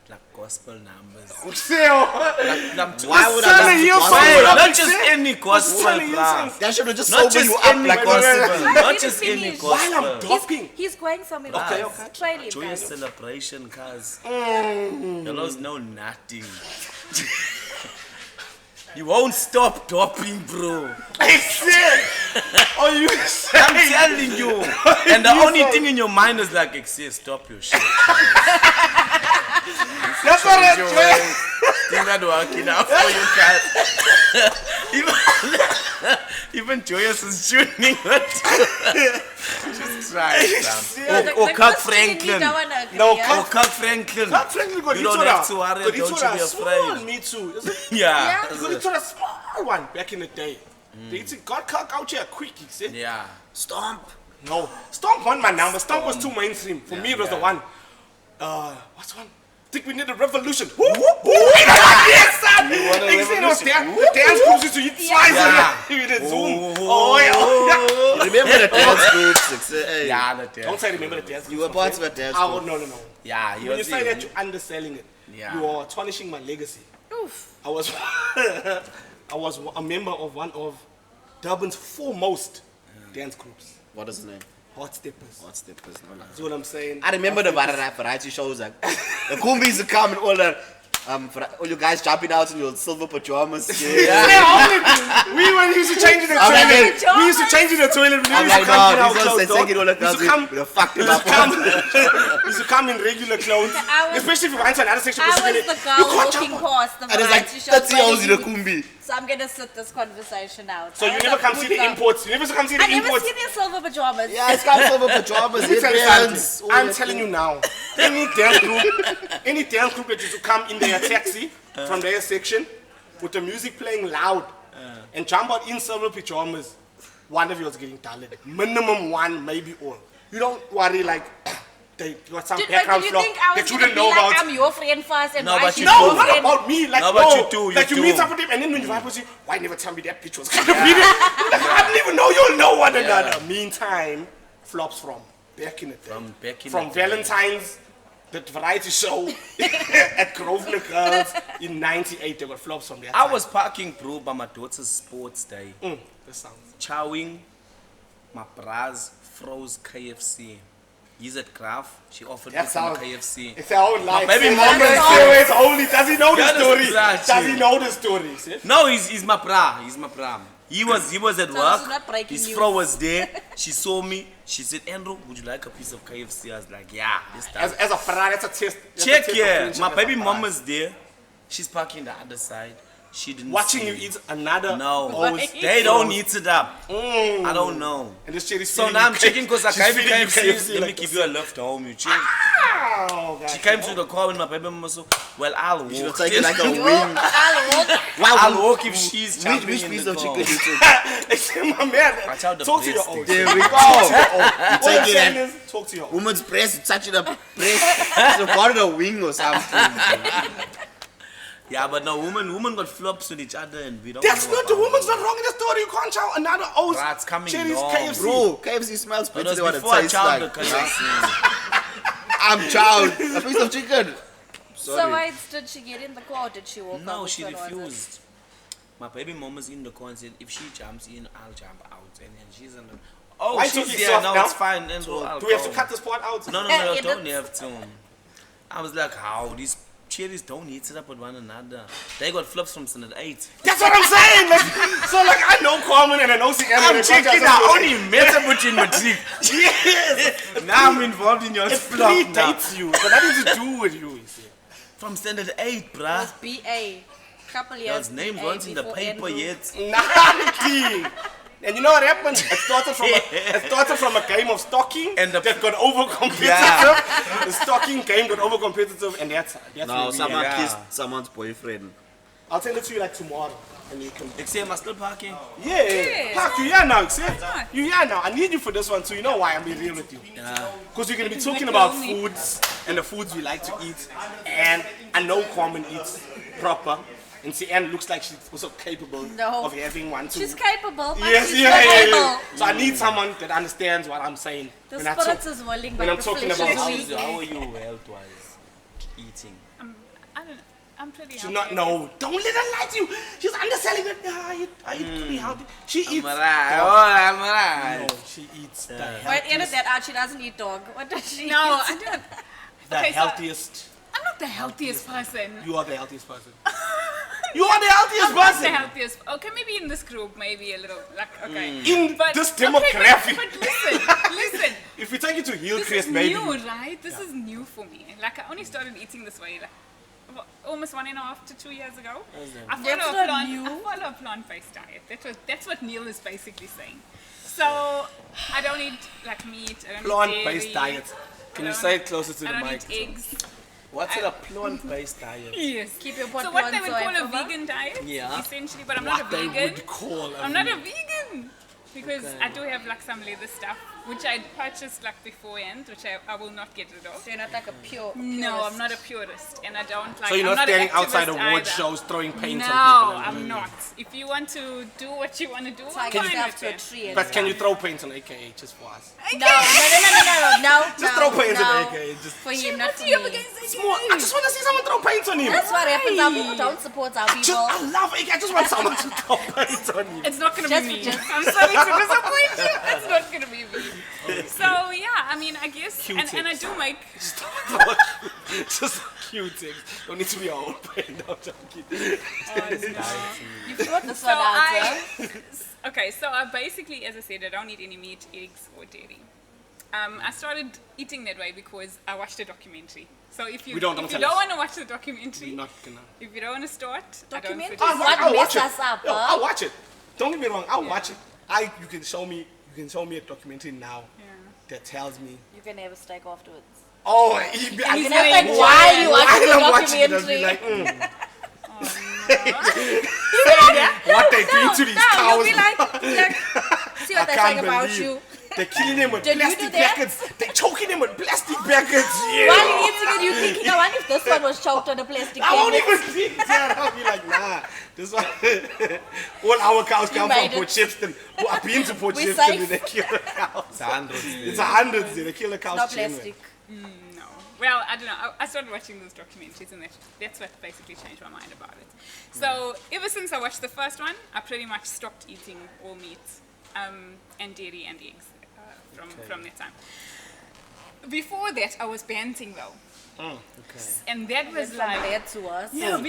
like gospel numbers. Why would I Sunny, listen you to say- gospel? Not just any gospel, Sunny, you brah. That should have just Not sober just you up any like gospel. Not didn't just any finish. While I'm gospel. talking. He's going somewhere. Okay, else. okay. Try it, Joyous guys. celebration, cuz. You know nothing. You won't stop topping, bro. I said, oh, you said. I'm telling you. And the only thing in your mind is like, excess, stop your shit. That's what I Your said. way. Things not working out for you, guys. Even Joyous is tuning it. Just try it, fam. Or Kirk Franklin. No, Or Kirk Franklin. Kirk Franklin got You don't Itora. have to worry, Got don't Itora, you be small afraid. Me Too. Is it? Yeah. He got Itora, small one back in the day. They got Kirk out here quick, he said. Yeah. Stomp. No, Stomp won my number. Stomp was too mainstream. For me, it was the yeah. one. What's one? Think we need a revolution. Woo, woo, woo. Yes, son. want a Like, see, those revolution? the dance groups used to eat slices. Yeah. You did Zoom. Oh, yeah. Remember the dance groups? Hey. Yeah, that Don't say remember the dance You were part of a dance Oh, group. no. Yeah, When you say that, you're underselling it. Yeah. You are tarnishing my legacy. Oof. I was a member of one of Durban's foremost dance groups. What is the name? Hot Steppers. Hot Steppers. No, no. That's what I'm saying. I remember the variety shows like the Kumbis would come and all you guys jumping out in your silver pajamas. We used to change in the I'm like, toilet. hey. We used to change in the toilet. We I'm used to like, come in no, our these clothes. ones say taking all the girls We with fucked him used up. to come- we used to come in regular clothes. I was- Especially if we went to another section. I because was you the can't girl jump walking up. past the And it's like variety show. 30 hours in a Kumbi. So I'm gonna sit this conversation out. So I you was never a come see good the girl. imports. You never come see the I never imports. seen their silver pajamas. Yeah, it's got silver pajamas, Let me tell you headbands. something. I'm telling you now, any dance group that used to come in their taxi from their section with the music playing loud and jump out in silver pajamas, one of you was getting talented. Minimum one, maybe all. You don't worry like they got some Did background you flaw think I that was you gonna didn't be know like, about. I'm your friend first and No, why but she's you your No, do. not friend? about me. Like, No, but no, you do, like you you do. meet up with them and then when you vibe with you, why never tell me that bitch was gonna be there? Like, I didn't even know you'll know one another. Meantime, flops from back in the day. From Valentine's, the variety show at Grosvenor Girls in '98. They were flops from that. I time. was parking, bro, by my daughter's sports day. That sounds. Chowing, my bras froze KFC. He's at Graf. She offered me That some sounds. KFC. It's our own life. baby See, mama that's is how there. it's only. Does he know the Yeah, that's story? exactly. Does he know the story? See? No, he's my bra. He's my bra. He was at So this is work. not breaking His news. fro was there. She saw me. She said, Andrew, would you like a piece of KFC? I was like, yeah. This time. As a Ferrari, that's a test. that's a Check test of here. friendship My as a baby Ferrari. mama's there. She's parking the other side. She didn't Watching see you me. eat another. No. always They don't froze. eat it up. I don't know. And this shit is So feeding now you I'm checking because I she's can't feeding you KFC. Let me like give this. you a lift home. You check. Oh, She gosh. came to the car with my baby mama. So, well, I'll walk. You should take it like a You, wing. I'll walk if she's jumping Which in piece the of car. chicken you took? It's my man. Watch out the Talk to your breast own. thing. There we go. All I'm Take it saying and is, talk to your own. woman's breast, touching the breast. So call it a wing or something. Yeah, but no, women got flops with each other and we don't That's know not the about woman's it. not wrong in the story. You can't chow another old Bruh, it's coming Cherry's long, KFC. Bro, KFC smells It better was than what it before I tastes chowed like. the KFC. I'm chowed. A piece of chicken. So Sorry. why did she get in the car or did she walk out? No, Which she one was it? refused. My baby mama's in the car and said, if she jumps in, I'll jump out. And then she's in the... Oh, Why she's took it there, soft now now? it's fine. And I'll Do we have to go. cut this part out? No, Yeah, don't that's- have to. I was like, how? These cherries don't eat it up with one another. They got flops from Standard 8. That's what I'm saying. Like, so like I know Common and I know CM. I'm and checking I I only met up with you in matric. Yes. Now I'm involved in your It flop now. predates you. But nothing to do with you. You see. From Standard 8, It bruh. was BA. Couple years. His names BA weren't in the before paper Andrew. yet. Nothing. And you know what happened? It started from a game of stalking And the- that got over competitive. The stalking game got over competitive, and that's No, where we someone are. kissed someone's boyfriend. I'll send it to you like tomorrow, and you can. Ik zie hem still parking. Yeah, Park, you here now, see? You here now. I need you for this one, so you know why I'm being real with you. Because we're gonna be talking about foods and the foods we like to eat, and I know Carmen eats proper. And see, Anne looks like she's also capable of having one too. She's capable, but Yes, she's yeah, not yeah, able. yeah. So I need someone that understands what I'm saying. The when I spirit talk- is willing, when but I'm the talking flesh about is weak. How are you health-wise eating? I'm pretty She's healthy. not, no, don't let her lie to you. She's underselling it. I eat pretty healthy. She eats. I'm right. No, she eats the But edit healthiest. that out. She doesn't eat dog. What does she No, eat? I don't. The Okay, so- healthiest. I'm not the healthiest person. You are the healthiest person. You are the healthiest I'm not the person. healthiest. Okay, maybe in this group, maybe a little. Like, okay. In But, this okay, demographic. but listen. If we take you to This is Hillcrest, maybe. new, right? This is new for me. Like, I only started eating this way like almost 1.5 to 2 years ago. I That's follow, not a plant, new. I follow a plant-based diet. That's what Neil is basically saying. So I don't eat like meat. I don't Plant-based eat dairy. diet. Can I you don't- say it closer to I the don't mic? eat eggs. What's a plant-based diet? Yes. Keep your pot So what they would plants call a or whatever. vegan diet, Yeah. essentially, but I'm not a What they vegan. would call a I'm not a vegan because I do have like some leather stuff which I purchased like beforehand, which I will not get rid of. So you're not like a pure. No, I'm not a purist, and I don't like. So you're I'm not an standing outside activist award either. shows throwing paint No, on people. I'm not. If you want to do what you want to do, I'm Tie fine yourself with to a it. tree. But can you throw paint on AKA just for us? No. Just throw paint on no. AKA. Just For him, not What for do you have me. against this? small. I just want to see someone throw paint on him. That's what happens. Our people don't support our Just, people. I love AKA. I just want someone to throw paint on him. It's not gonna Just- be me. just- I'm sorry to disappoint you. It's not gonna be me. So yeah, I mean, I guess, and I do make. Just cute things. Don't need to be our own paint. No, I'm joking. You brought this So one out, I, huh? okay, so I basically, as I said, I don't eat any meat, eggs, or dairy. I started eating that way because I watched a documentary. So if you We don't if you tell don't us. want to watch the documentary, We're not gonna. if you don't want to start, I don't Documentary? suggest. What I'll watch messed it. us up, Yo, huh? I'll watch it. Don't get me wrong. I'll watch it. You can show me a documentary now that tells me. You can have a steak afterwards. Oh, he's You gonna know, like enjoy while it. you while watch the I'm watching it, I'll be documentary. like, what they doing to these No, cows? you'll be like, see what I they're can't saying about believe you. They're killing them with Did you do plastic that? packets. They're choking them with plastic packets. Yeah. While you're eating it, you're thinking, I wonder if this one was choked on a plastic I won't bag. even think that. I'll be like, nah. This one, all our cows come from made it. Port Shepstone. Well, I've been to Port We're Shepstone safe. and they kill the cows. It's hundreds. It's hundreds there. They kill the cows. No genuine. plastic. No. Well, I don't know. I started watching those documentaries, and that's what basically changed my mind about it. So ever since I watched the first one, I pretty much stopped eating all meat and dairy and eggs from that time. Before that, I was banting though, and that was From like. bad to us. Yeah,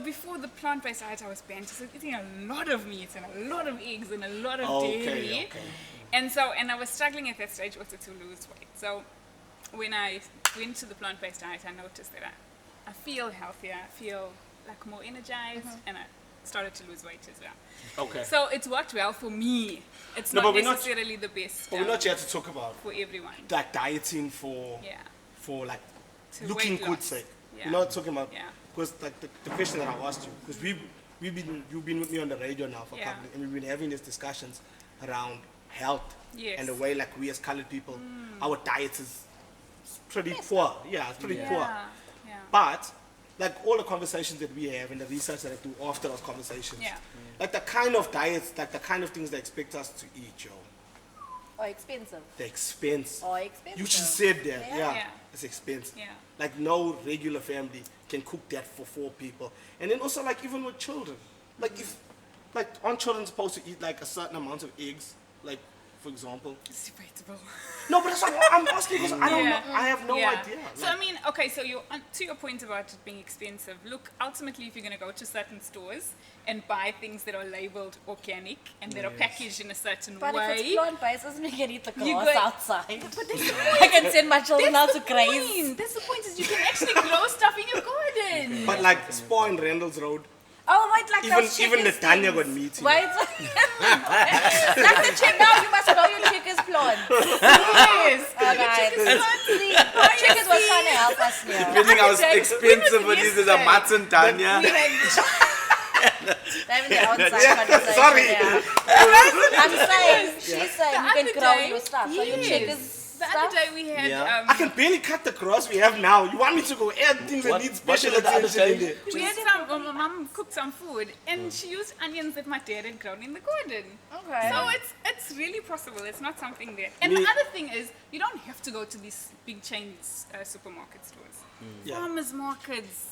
before the plant-based diet, I was banned. So eating a lot of meat and a lot of eggs and a lot of dairy. And I was struggling at that stage also to lose weight. So when I went to the plant-based diet, I noticed that I feel healthier, I feel like more energized, and I started to lose weight as well. Okay. So it's worked well for me. It's No, not but we're not- necessarily the best But we're not here to talk about for everyone. like dieting for like To looking weight good loss. sake. Yeah. We're not talking about Yeah. because like the question that I asked you, because you've been with me on the radio now for a Yeah. couple, and we've been having these discussions around health Yes. and the way like we as colored people, our diets is pretty poor. Yeah, it's pretty poor. Yeah. But like all the conversations that we have and the research that I do after those conversations, Yeah. like the kind of diets, like the kind of things they expect us to eat, yo, Or expensive. the expense. Or expensive. You just said that, yeah. Yeah. It's expensive. Yeah. Like no regular family can cook that for 4 people. And then also like even with children, like if, like aren't children supposed to eat like a certain amount of eggs, like for example? It's debatable. No, but that's what I'm asking because I don't know. I have no idea. So I mean, okay, so to your point about it being expensive, look, ultimately if you're going to go to certain stores and buy things that are labeled organic and that are packaged in a certain But way. if it's plant-based, doesn't make it eat the You grass go- outside. But that's the I can send my children out to point. graze. That's the point, is you can actually grow stuff in your garden. But like Spa and Randall's Road, Oh, wait, like those Even chickens Netanya things. got meat. Wait. Like the chick, now you must know your chick is blonde. Yes. Alright. Chickens was trying to help us here. Depending how When expensive was it is, it there's a yesterday? Mats and Tanya. We had They're in the outside conversation. Sorry. Yeah. I'm saying, she's saying you can other grow day- your stuff. So your yes. chick is The other day we had Yeah. I can barely cut the grass we have now. You want me to go add things that What- need what special did the other attention in day? there? we had some. My mom cooked some food, and she used onions that my dad had grown in the garden. Okay. So it's really possible. It's not something there. And the other thing is, you don't have to go to these big chains supermarket stores. Yeah. Farmers markets.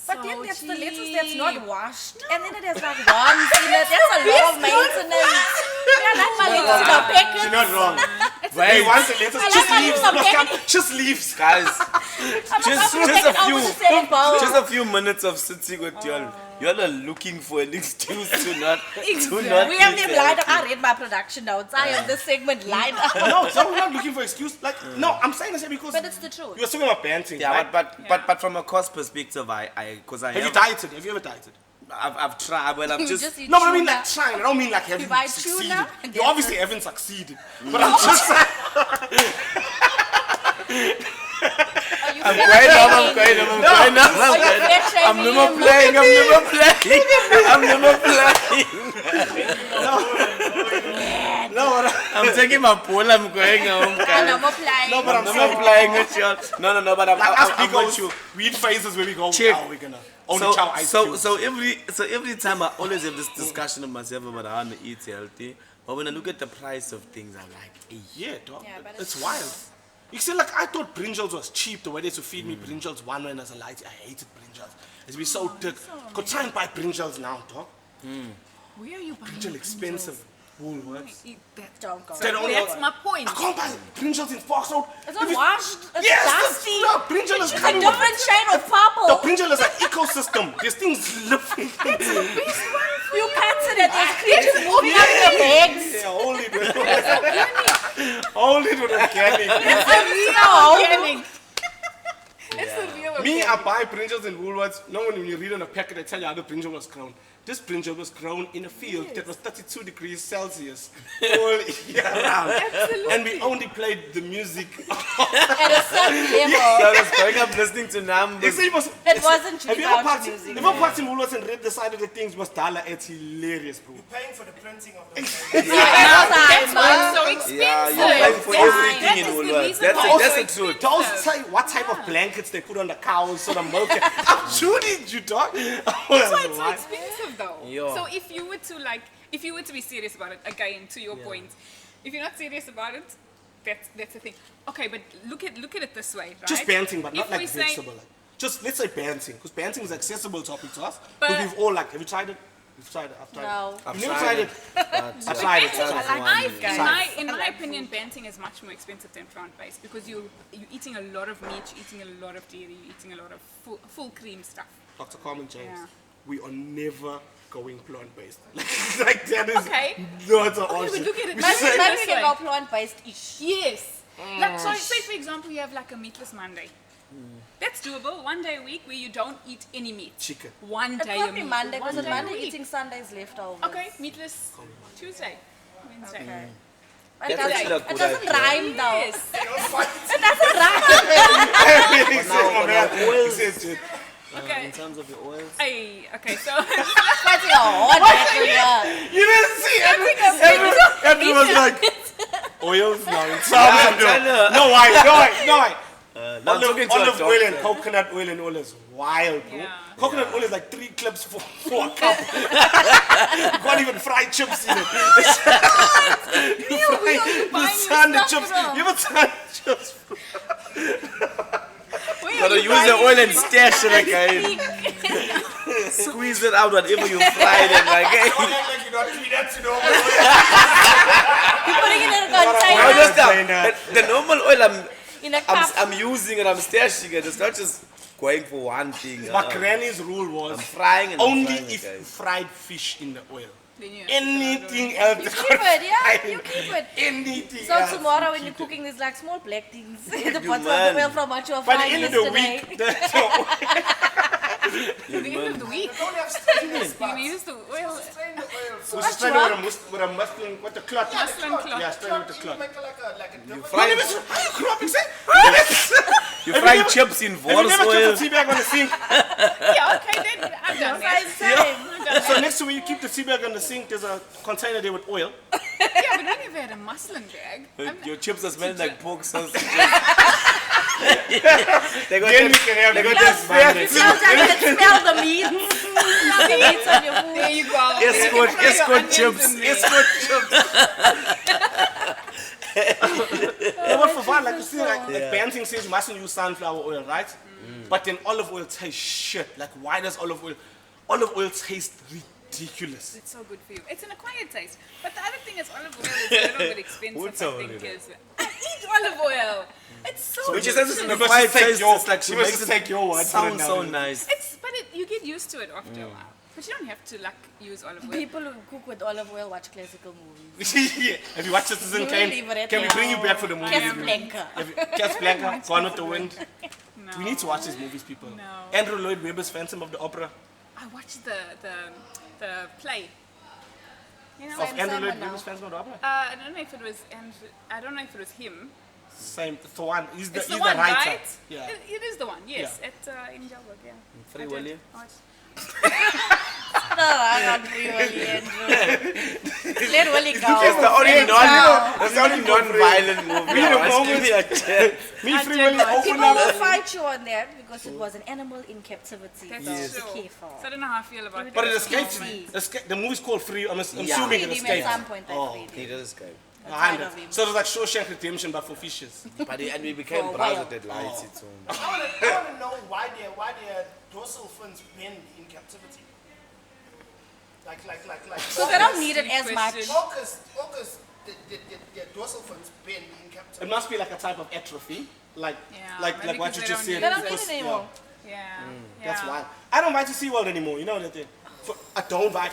But then so that's the lettuce that's not cheap. washed. And then it has like worms in it. That's a lot of maintenance. Yeah, like my lettuce got packets. You're not wrong. Wait, He wants the lettuce. I like Just my leaves. little Must come. packet. Just leaves. guys, I'm just gonna a take it over few. to sell it, Bo. Just a few minutes of sitting with y'all. Y'all are looking for an excuse to not. We have them lined up. I read my production notes. I have this segment lined up. No, so we're not looking for excuse. Like, no, I'm saying this because But it's the truth. you're talking about parenting. Yeah, right? but from a cost perspective, because I Have you dieted? Have you ever dieted? I've tried. Well, I've You just. just eat No, but I mean tuna. like trying. I don't mean like have you buy succeeded. tuna and You that's obviously it. haven't succeeded. But I'm just saying. Are you I'm fat going up. shaming? I'm going up. I'm going up. Are you fat I'm shaming never him? playing. I'm never playing. I'm never playing. No, but I'm taking my ball. I'm going home, And guys. I'm applying. No, but I'm I'm never saying. playing with y'all. No, but I'm Like us I'm with big you. we eat phases where we go, Check. oh, we're gonna only chow ice cubes. So every time I always have this discussion with myself about how to eat healthy. But when I look at the price of things, I'm like, hey, Yeah, dog. Yeah, but it's it's wild. You see, like, I thought brinjals was cheap. The way they used to feed me brinjals one when I was a light. I hated brinjals. It's been so thick. Go try and buy brinjals now, dog. Where are you buying Brinjal brinjals? expensive. Woolworths. Eat that. Don't go. They don't That's know. my point. I can't buy brinjals in Fox Road. It's not washed. It's Yes, dusty. no, brinjal is It's a coming. different shade of The purple. brinjal is an ecosystem. There's things living. You can't see that there's creatures moving up in the bags. Yeah, only with only with organic. No. It's the real. Me, I buy brinjals in Woolworths. No, when you read on a packet, they tell you how the brinjal was grown. This brinjal was grown in a field that was 32 degrees Celsius all year round. And we only played the music. At a certain so level. I was going up listening to You numbers. see, it was, It wasn't have you about ever parked music. have you ever parked in Woolworths and read the side of the things? Was dollar? It's hilarious, bro. Paying for the printing of those. That's why it's so expensive. Yeah, you're paying for everything That in is the Woolworths. reason That's why it. it's That's so the truth. Those say what type of blankets they put on the cows so the milk. I'm shooting you, dog. That's why it's so Why? expensive, though. Yeah. So if you were to if you were to be serious about it, again, to your point, if you're not serious about it, that's the thing. Okay, but look at it this way, right? Just banting, but not If like we say- vegetable. Like, just let's say banting, because banting is accessible topic to us. But- Because we've all like, have you tried it? We've tried it. I've tried No. it. I've You've never tried tried it. I've tried it. In my opinion, banting is much more expensive than plant-based because you're eating a lot of meat, you're eating a lot of dairy, you're eating a lot of full cream stuff. Dr. Carmen James, Yeah. we are never going plant-based. like that is Okay. not an Okay, option. but look at it. We Maybe- say- Maybe we This can way. go plant-based-ish. Yes. Like, so say for example, you have like a meatless Monday. That's doable. One day a week where you don't eat any meat. Chicken. One It day could a be week. Monday, One because day a Monday week. eating Sunday's leftovers. Okay, meatless Tuesday, Wednesday. Okay. That's It doesn't, actually a it good doesn't idea. rhyme though. Yes. It doesn't rhyme. He says, my man, he oils. says it. Okay. In terms of your oils. Ay, okay, so That's your hot battle, yeah. You didn't see Edwin. Edwin was like, oils now. It sounds like no, why? Now I'm talking to a Olive oil and doctor. coconut oil and oil is wild, bro. Yeah. Coconut oil is like 3 clips for a cup. You can't even fry chips in it. You turn the chips. You ever turn chips? Gotta use the oil and stash it again. Squeeze it out whatever you fried it like. Hey. Don't act like you don't eat that, you know. You're putting it in a No, container. just Container. the normal oil In a cup. I'm using it, I'm stashing it. It's not just going for one thing. My granny's rule was I'm frying and I'm only frying it, if you guys. fried fish in the oil. Then you- Anything else. You keep it, yeah, you keep it. Anything So else. tomorrow when you you're keep it. cooking, there's like small black things in the You bottom of man. the oil from what you were By the frying end of the yesterday. week, At the end of the week. Don't have stuff in the explain. You use the oil. Was it straight with a muslin, with the cloth? Muslin cloth. Yeah, straight with the cloth. Frying, How you grew up, you say? you frying chips in Have you Woolworths never oil. kept the tea bag on the sink? Yeah, okay, then I've done that. So next to where you keep the tea bag on the sink, there's a container there with oil. Yeah, but I never had a muslin bag. Your chips are smelling like pork sausages. They got Sometimes you can smell the meat. Smell the meat on your food. There you go. Escort chips. Escort chips. Yeah, but for fun, like you see, like Banting says you mustn't use sunflower oil, right? But then olive oil tastes shit. Like, why does olive oil taste ridiculous? It's so good for you. It's an acquired taste. But the other thing is olive oil is a little bit expensive, What's I olive think, oil? is I eat olive oil. It's so Which is delicious. an must acquired take taste. your- It's like she you must makes take your word for it sound now. so nice. But you get used to it after a while. But you don't have to like use olive oil. People who cook with olive oil watch classical movies. Yeah. Have you watched Citizen You Kane? leave it at Can we that. bring you back for the movie? Casablanca. Casablanca, Gone with the Wind. No. We need to watch these movies, people. No. Andrew Lloyd Webber's Phantom of the Opera. I watched the play. You know, Of Same Andrew one Lloyd now. Webber's Phantom of the Opera? I don't know if it was Andrew. I don't know if it was him. Same, the one. He's the It's the he's one, the writer. right? Yeah. It is the one. Yes, at in Joburg. Yeah. Free I did. Willy? I watched- No, I got Free Willy, Andrew. Let Willy go. It's the only Let him go. That's the only non-violent movie. Me, the I watched. moment- Give me a chance. Me, I Free did Willy, watch- open People up. will fight you on that because it was an animal in captivity. That's So true. be careful. So I don't know how I feel about But it that. escaped. The movie's called Free. I'm Yeah. assuming it Freed him escaped. at some point. I Oh, freed him. He does escape. Tired of him. So it was like Shawshank Redemption, but for fishes. But and we became For a brothers while. that lights it. So. I want to know why their dorsal fins bend in captivity. Like. So they don't need it as much. Question. Orcas, their dorsal fins bend in It captivity. must be like a type of atrophy, like Yeah, like maybe what because you they just don't said. They don't need because- it anymore. Yeah. That's yeah. why I don't buy to SeaWorld anymore. You know that thing. I don't buy.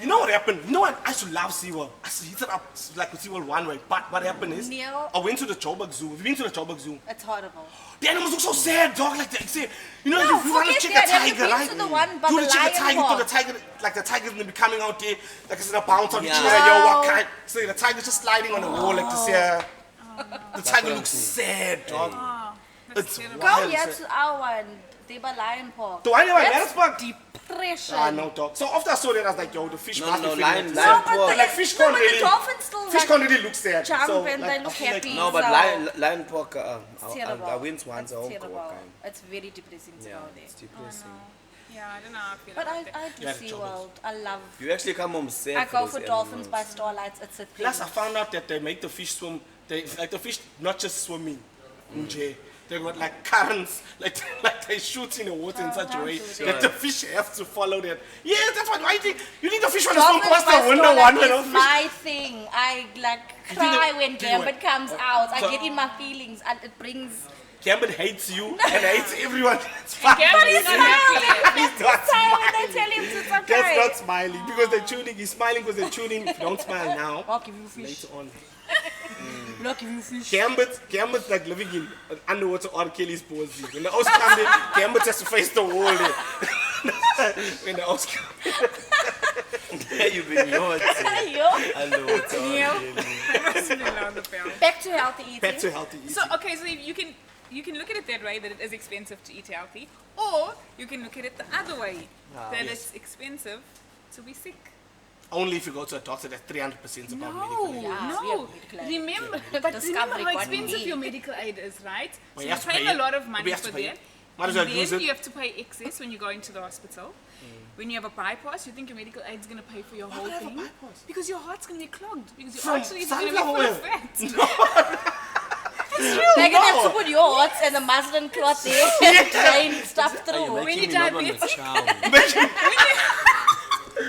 You know what happened? You know what? I used to love SeaWorld. I used to hit it up like with SeaWorld one way. But what happened is, Neil. I went to the Joburg Zoo. Have you been to the Joburg Zoo? It's horrible. The animals look so sad, dog. Like they say, you know, No, you want to forget check that. a Have you tiger, been right? to the one by you the want to check a lion tiger, you park? thought the tiger, like the tiger's gonna be coming out there, like it's gonna bounce on the Yeah. chair, yo, what No. kind? So the tiger's just sliding on the wall like to say, the tiger looks sad, dog. Oh, It's terrible. Go wild. here to our one. They by Lion Park. The one here by That's Maritzburg? depression. Ah, no, dog. So after I saw that, I was like, yo, the fish No, must no, be lion- feeling No, sad. lion but pork. the, Like, fish no, can't but really- the dolphins still Fish like, can't really look sad. jump so, and like, they I look feel like- happy. No, but So- lion pork. terrible. I went once. I It's won't go terrible. again. It's very depressing to Yeah, go there. it's depressing. Yeah, I don't know how I feel But about that. I do Yeah, the SeaWorld. I love. You actually come home sad. I for go those for dolphins animals. by starlights. It's a thing. Plus, I found out that they make the fish swim. Like the fish, not just swimming. They got like currents, like they shoot in the water in such a way that the fish have to follow that. Yeah, that's what I think. You think the fish want to swim Dolphins past by the window starlight one is fish? my thing. I like cry when do you know Gambit what? comes out. I So- get in my feelings and it brings. Gambit hates you and hates everyone. It's fine. Gambit is not happy. He's not Time when they smiling. tell him it's okay. That's not smiling because they're tuning. He's smiling because they're tuning. If you don't smile now, I'll give you fish. later on. I'll give you fish. Gambit's like living in an underwater R. Kelly's posy. When the O's come in, Gambit has to face the wall there. When the O's come You've been yours. Yo. Underwater. Back to healthy eating. back to healthy eating. So okay, so you can look at it that way, that it is expensive to eat healthy, or you can look at it the other way, that it's expensive to be sick. Only if you go to a doctor that's 300% above medical No, aid. Yeah, no. we have medical aid. Remember, but remember Discovery how got expensive me. your medical aid is, right? Well, So you you're have to paying pay a it. lot of We money have to for pay that. it. Might as And well use then it. you have to pay excess when you go into the hospital. When you have a bypass, you think your medical aid is going to pay for your whole would I have a thing. bypass? Because your heart's going to get clogged. Because your From arteries are going to be full sunflower of oil. fat. They're gonna have to put your hearts and the muslin cloth there, drain stuff through. When you're Making me not diabetic, want a child.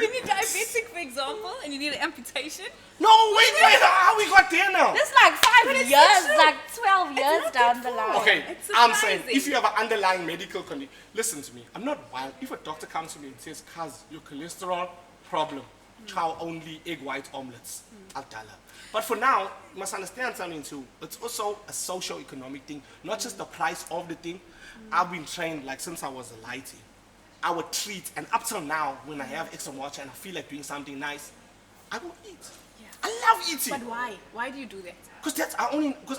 when you're diabetic, for example, and you need an amputation, No, wait, how we got there now? It's like 5 it's years, true. like 12 years not down that the far. line. Okay, It's I'm saying, surprising. if you have an underlying medical condition, listen to me, I'm not wild. If a doctor comes to me and says, "Cuz, your cholesterol problem, chow only egg white omelets," I'll tell her. But for now, you must understand something too. It's also a socio-economic thing, not just the price of the thing. I've been trained, like since I was a lighty, I would treat, and up till now, when I have extra watch and I feel like doing something nice, I will eat. Yeah. I love eating. But why? Why do you do that? Because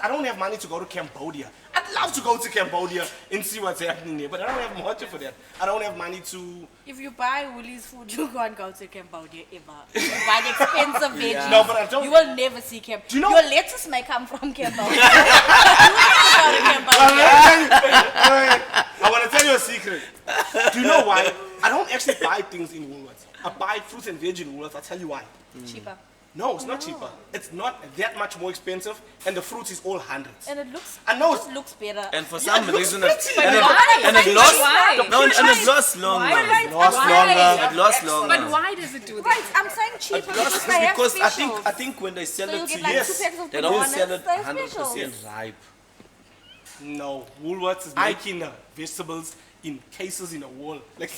I don't have money to go to Cambodia. I'd love to go to Cambodia and see what's happening there, but I don't have money for that. I don't have money to. If you buy Woolies food, you can't go to Cambodia ever. You buy the expensive veggies. No, but I don't. You will never see Cambodia. Do you know? Your lettuce may come from Cambodia. You will go to Cambodia. I want to tell you a secret. Do you know why? I don't actually buy things in Woolworths. I buy fruits and veg in Woolworths. I'll tell you why. Cheaper. No, it's not cheaper. It's not that much more expensive, and the fruit is all hundreds. And it looks, I know it looks better. And for Yeah, some it looks reason, pretty. and Why? it Why? lost. Why? No, and it lost longer. Why? Lost Why? longer. It lost longer. But why does it do that? Right, I'm saying cheaper because they have Because specials. I think when they sell So you it to get you, like yes, 2 packs of they don't bananas, sell it they're 100% specials. ripe. No, Woolworths is making vegetables in cases in a wall. Like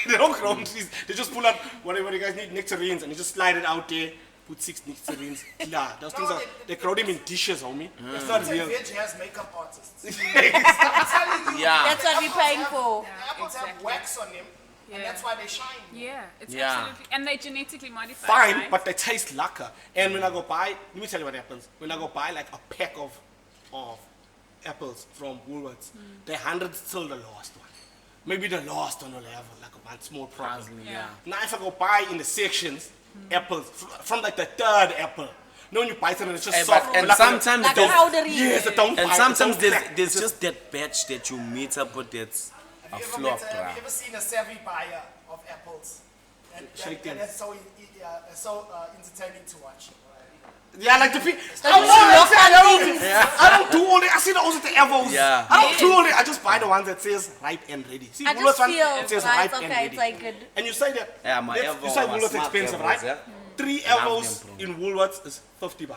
they don't grow on trees. They just pull out whatever you guys need, nectarines, and you just slide it out there. Put 6 nectarines. Yeah, those things are. They grow them in dishes, homie. That's not real. Veg has makeup artists. I'm Exactly. telling you. Yeah. That's what we're paying for. The apples have Exactly. wax on them, and Yeah. that's why they shine. Yeah, it's Yeah. absolutely. And they genetically modify. Fine, right? but they taste lacquer. And when I go buy, let me tell you what happens. When I go buy like a pack of apples from Woolworths, they're hundreds till the last one. Maybe the last one will have like one small problem. Yeah. Now if I go buy in the sections, apples, from like the third apple, no, when you bite it and it's just soft. And like sometimes Like there's, powdery. yes, it don't and bite, sometimes it don't there's, crack. there's just that batch that you meet up with that's a Have you ever flop, met, have bruh. you ever seen a savvy buyer of apples? And, Shake them. and that's so entertaining to watch. Yeah, like the people. Yeah. I don't do all that. I see those at the apples. Yeah. I don't do all that. I just buy the ones that says ripe and ready. See, I Woolworths just one, feel it says right, ripe and okay, ready. it's like good. And you say that. Yeah, my let's- Evo you say was Woolworths smart expensive, Evos, right? yeah. 3 Love apples them, bro. in Woolworths is $50.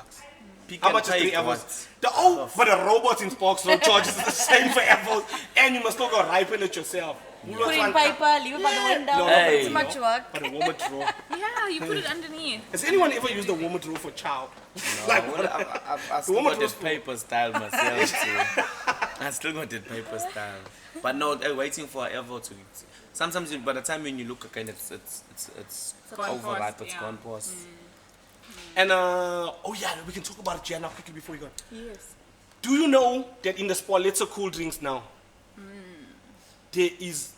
Pick How and much is 3 take apples? But the robots in Sparks don't charge us the same for apples, and you must still go ripen it yourself. Woolworths Put in one- paper, leave it by the window. No, Hey. Too much work. But a warmer drawer. Yeah, you put it underneath. Has anyone ever used a warmer drawer for child? Like, I still woman got was that paper style myself too. I still got that paper style. But no, waiting for Evo to. Sometimes by the time when you look again, it's gone overripe, past, it's yeah. gone past. And oh yeah, we can talk about it Gianna quickly before we go. Yes. Do you know that in the Spalletto cool drinks now, there is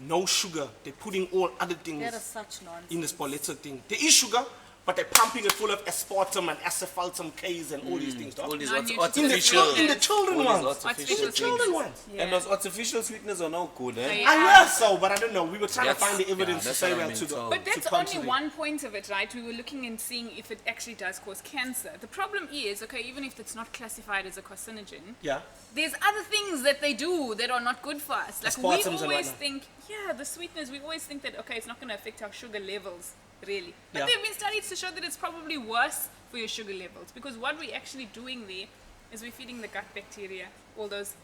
no sugar? They're putting all other things That is such nonsense. in the Spalletto thing. There is sugar, but they're pumping it full of aspartame and asphaltum K's and all these things. Dog. All these Non-nutritive artificial, In the children all these ones. artificial In the children things. ones. And those artificial sweeteners are no good, eh? Yeah. I heard so, but I don't know. We were trying to That's- find the evidence yeah, to that's say what well I've to been the told. But that's to only contrary. one point of it, right? We were looking and seeing if it actually does cause cancer. The problem is, okay, even if it's not classified as a carcinogen, Yeah. there's other things that they do that are not good for us. Like we Aspartams and always whatnot. think, yeah, the sweeteners, we always think that, okay, it's not going to affect our sugar levels, really. But Yeah. there have been studies to show that it's probably worse for your sugar levels because what we're actually doing there is we're feeding the gut bacteria, all those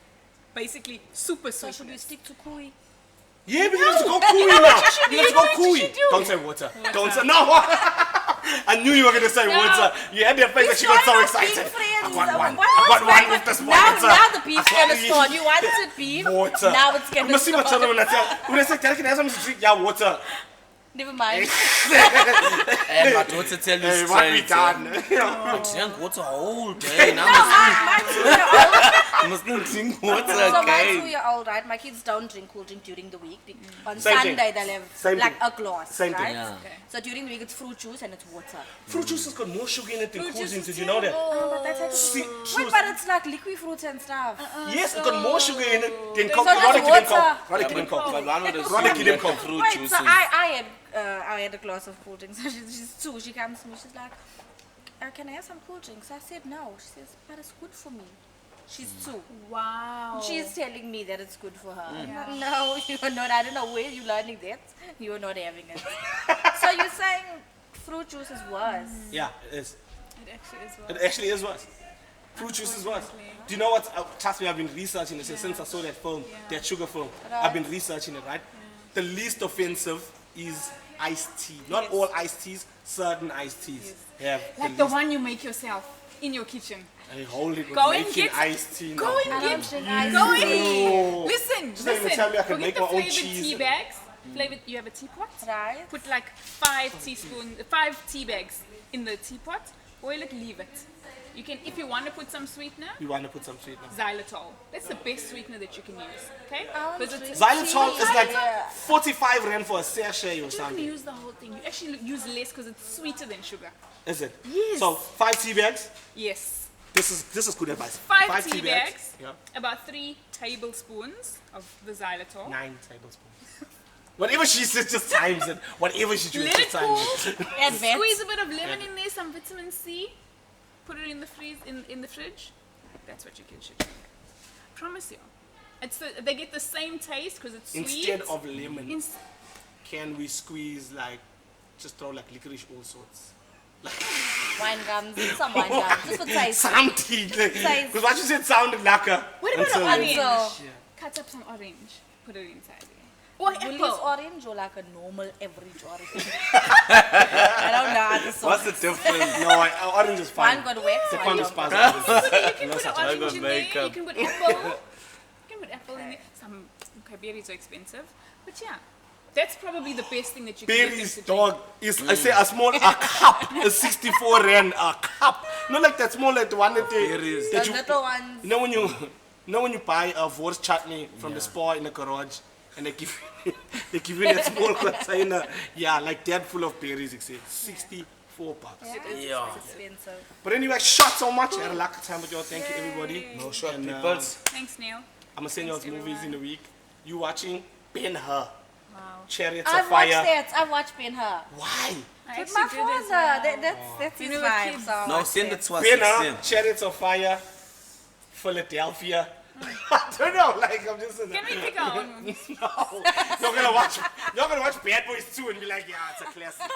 basically super So should we sweeteners. stick to kui? Yeah, we have to go cooey now. We have to go what you cooey. should do. Don't say water. Don't say no. I knew you were gonna say No. water. You had that face that she got so Being excited. friends. I got one. What- I got what's one back with this now, water. now the beef's I gonna got- start. You wanted beef. Water. Now it's You gonna must see my start. children when I say, when I say, Daddy, can I have something to drink? Yeah, water. Never mind. And my daughter tell you Hey, what we straight, done? I drink water whole day. Now My 2-year-old. I must not drink water So my again. 2-year-old, right? My kids don't drink cool drink during the week. On Same Sunday thing. they'll have Same like thing. a glass, Same right? thing. Yeah. So during the week it's fruit juice and it's water. Fruit juice has got more sugar in it than Fruit cool juice drinks. is Did you know that? Oh, but that's actually See, Wait, juice- but it's like liquid fruits and stuff. Yes, it's got more sugar in it than So Coke. that's Rather give him water. Coke. Rather give him Coke. But one of the Rather give him sweet Coke. fruit Wait, juices. so I had a glass of cool drinks. She's 2. She comes to me. She's like, "Can I have some cool drinks?" I said no. She says, "But it's good for me." She's 2. Wow. She's telling me that it's good for her. I'm like, no, you're not. I don't know where you're learning that. You're not having it. So you're saying fruit juice is worse? Yeah, it is. It actually is It worse. actually is worse. Fruit juice is worse. Do you know what? Trust me, I've been researching it since I saw that film, that sugar film. I've been researching it, right? The least offensive is iced tea. Not all iced teas, certain iced teas have Like the least. one you make yourself in your kitchen. Hey, hold it. Go We're and making get- iced tea Go now. and I don't get. drink iced Go tea. and No. listen. Just don't even Listen. tell me I can Go make get my the own flavored cheese. tea bags. Flavor. You have a teapot. Right. Put like 5 tea bags in the teapot. Boil it, leave it. You can, if you want to put some sweetener, You want to put some sweetener. xylitol. That's the best sweetener that you can use. Okay? Oh, Because it's Xylitol is like Yeah. 45 rand for a sachet or you don't something. use the whole thing. You actually use less because it's sweeter than sugar. Is it? Yes. So 5 tea bags. Yes. This is good advice. 5 tea bags. Yeah. About 3 tablespoons of the xylitol. 9 tablespoons. Whatever she says, just times it. Whatever she chooses, Let it just times it. Advance. Squeeze a bit of lemon in there, some vitamin C. Put it in the in the fridge. That's what your kids should drink. Promise you. They get the same taste because it's sweet. Instead of lemon, Ins- can we squeeze like, just throw like licorice, all sorts? Wine gums. Some wine gums. Just for taste. Something. Size. Because what you said sounded like a. What about until- orange? So, Cut up some orange. Put it inside there. Or will use apple. orange or like a normal average orange? I don't know how to sort. What's the difference? No, orange is fine. One got wet. The so I one is don't- fine. You can put such orange got in there. You makeup. can put apple. You can put apple in there. Some berries are expensive, but yeah, that's probably the best thing that you can get them Berries, to drink. dog, is I say a small a cup is 64 rand a cup. Not like that small like the one that they Berries. that The you little ones. you know when you buy a Wurst chutney from the store in the garage and they give you that small container, yeah, like that full of berries, it's 64 bucks. Yeah. Yeah. It's expensive. But anyway, shot so much. I had a lucky time with y'all. Thank you everybody. No short And, peoples. Thanks, Neil. I'm gonna send y'all Thanks, movies in everyone. the week. You watching Ben Hur? Wow. Chariots of I've watched Fire. that. I've watched Ben Hur. Why? I With my actually did as father. well. That's You his know the vibe. kids. So I No, watched send that. it to us. Ben Hur, 16. Chariots of Fire, Philadelphia. I don't know, like I'm just in Can we pick our own movies? No. You're gonna watch Bad Boys 2 and be like, yeah, it's a classic.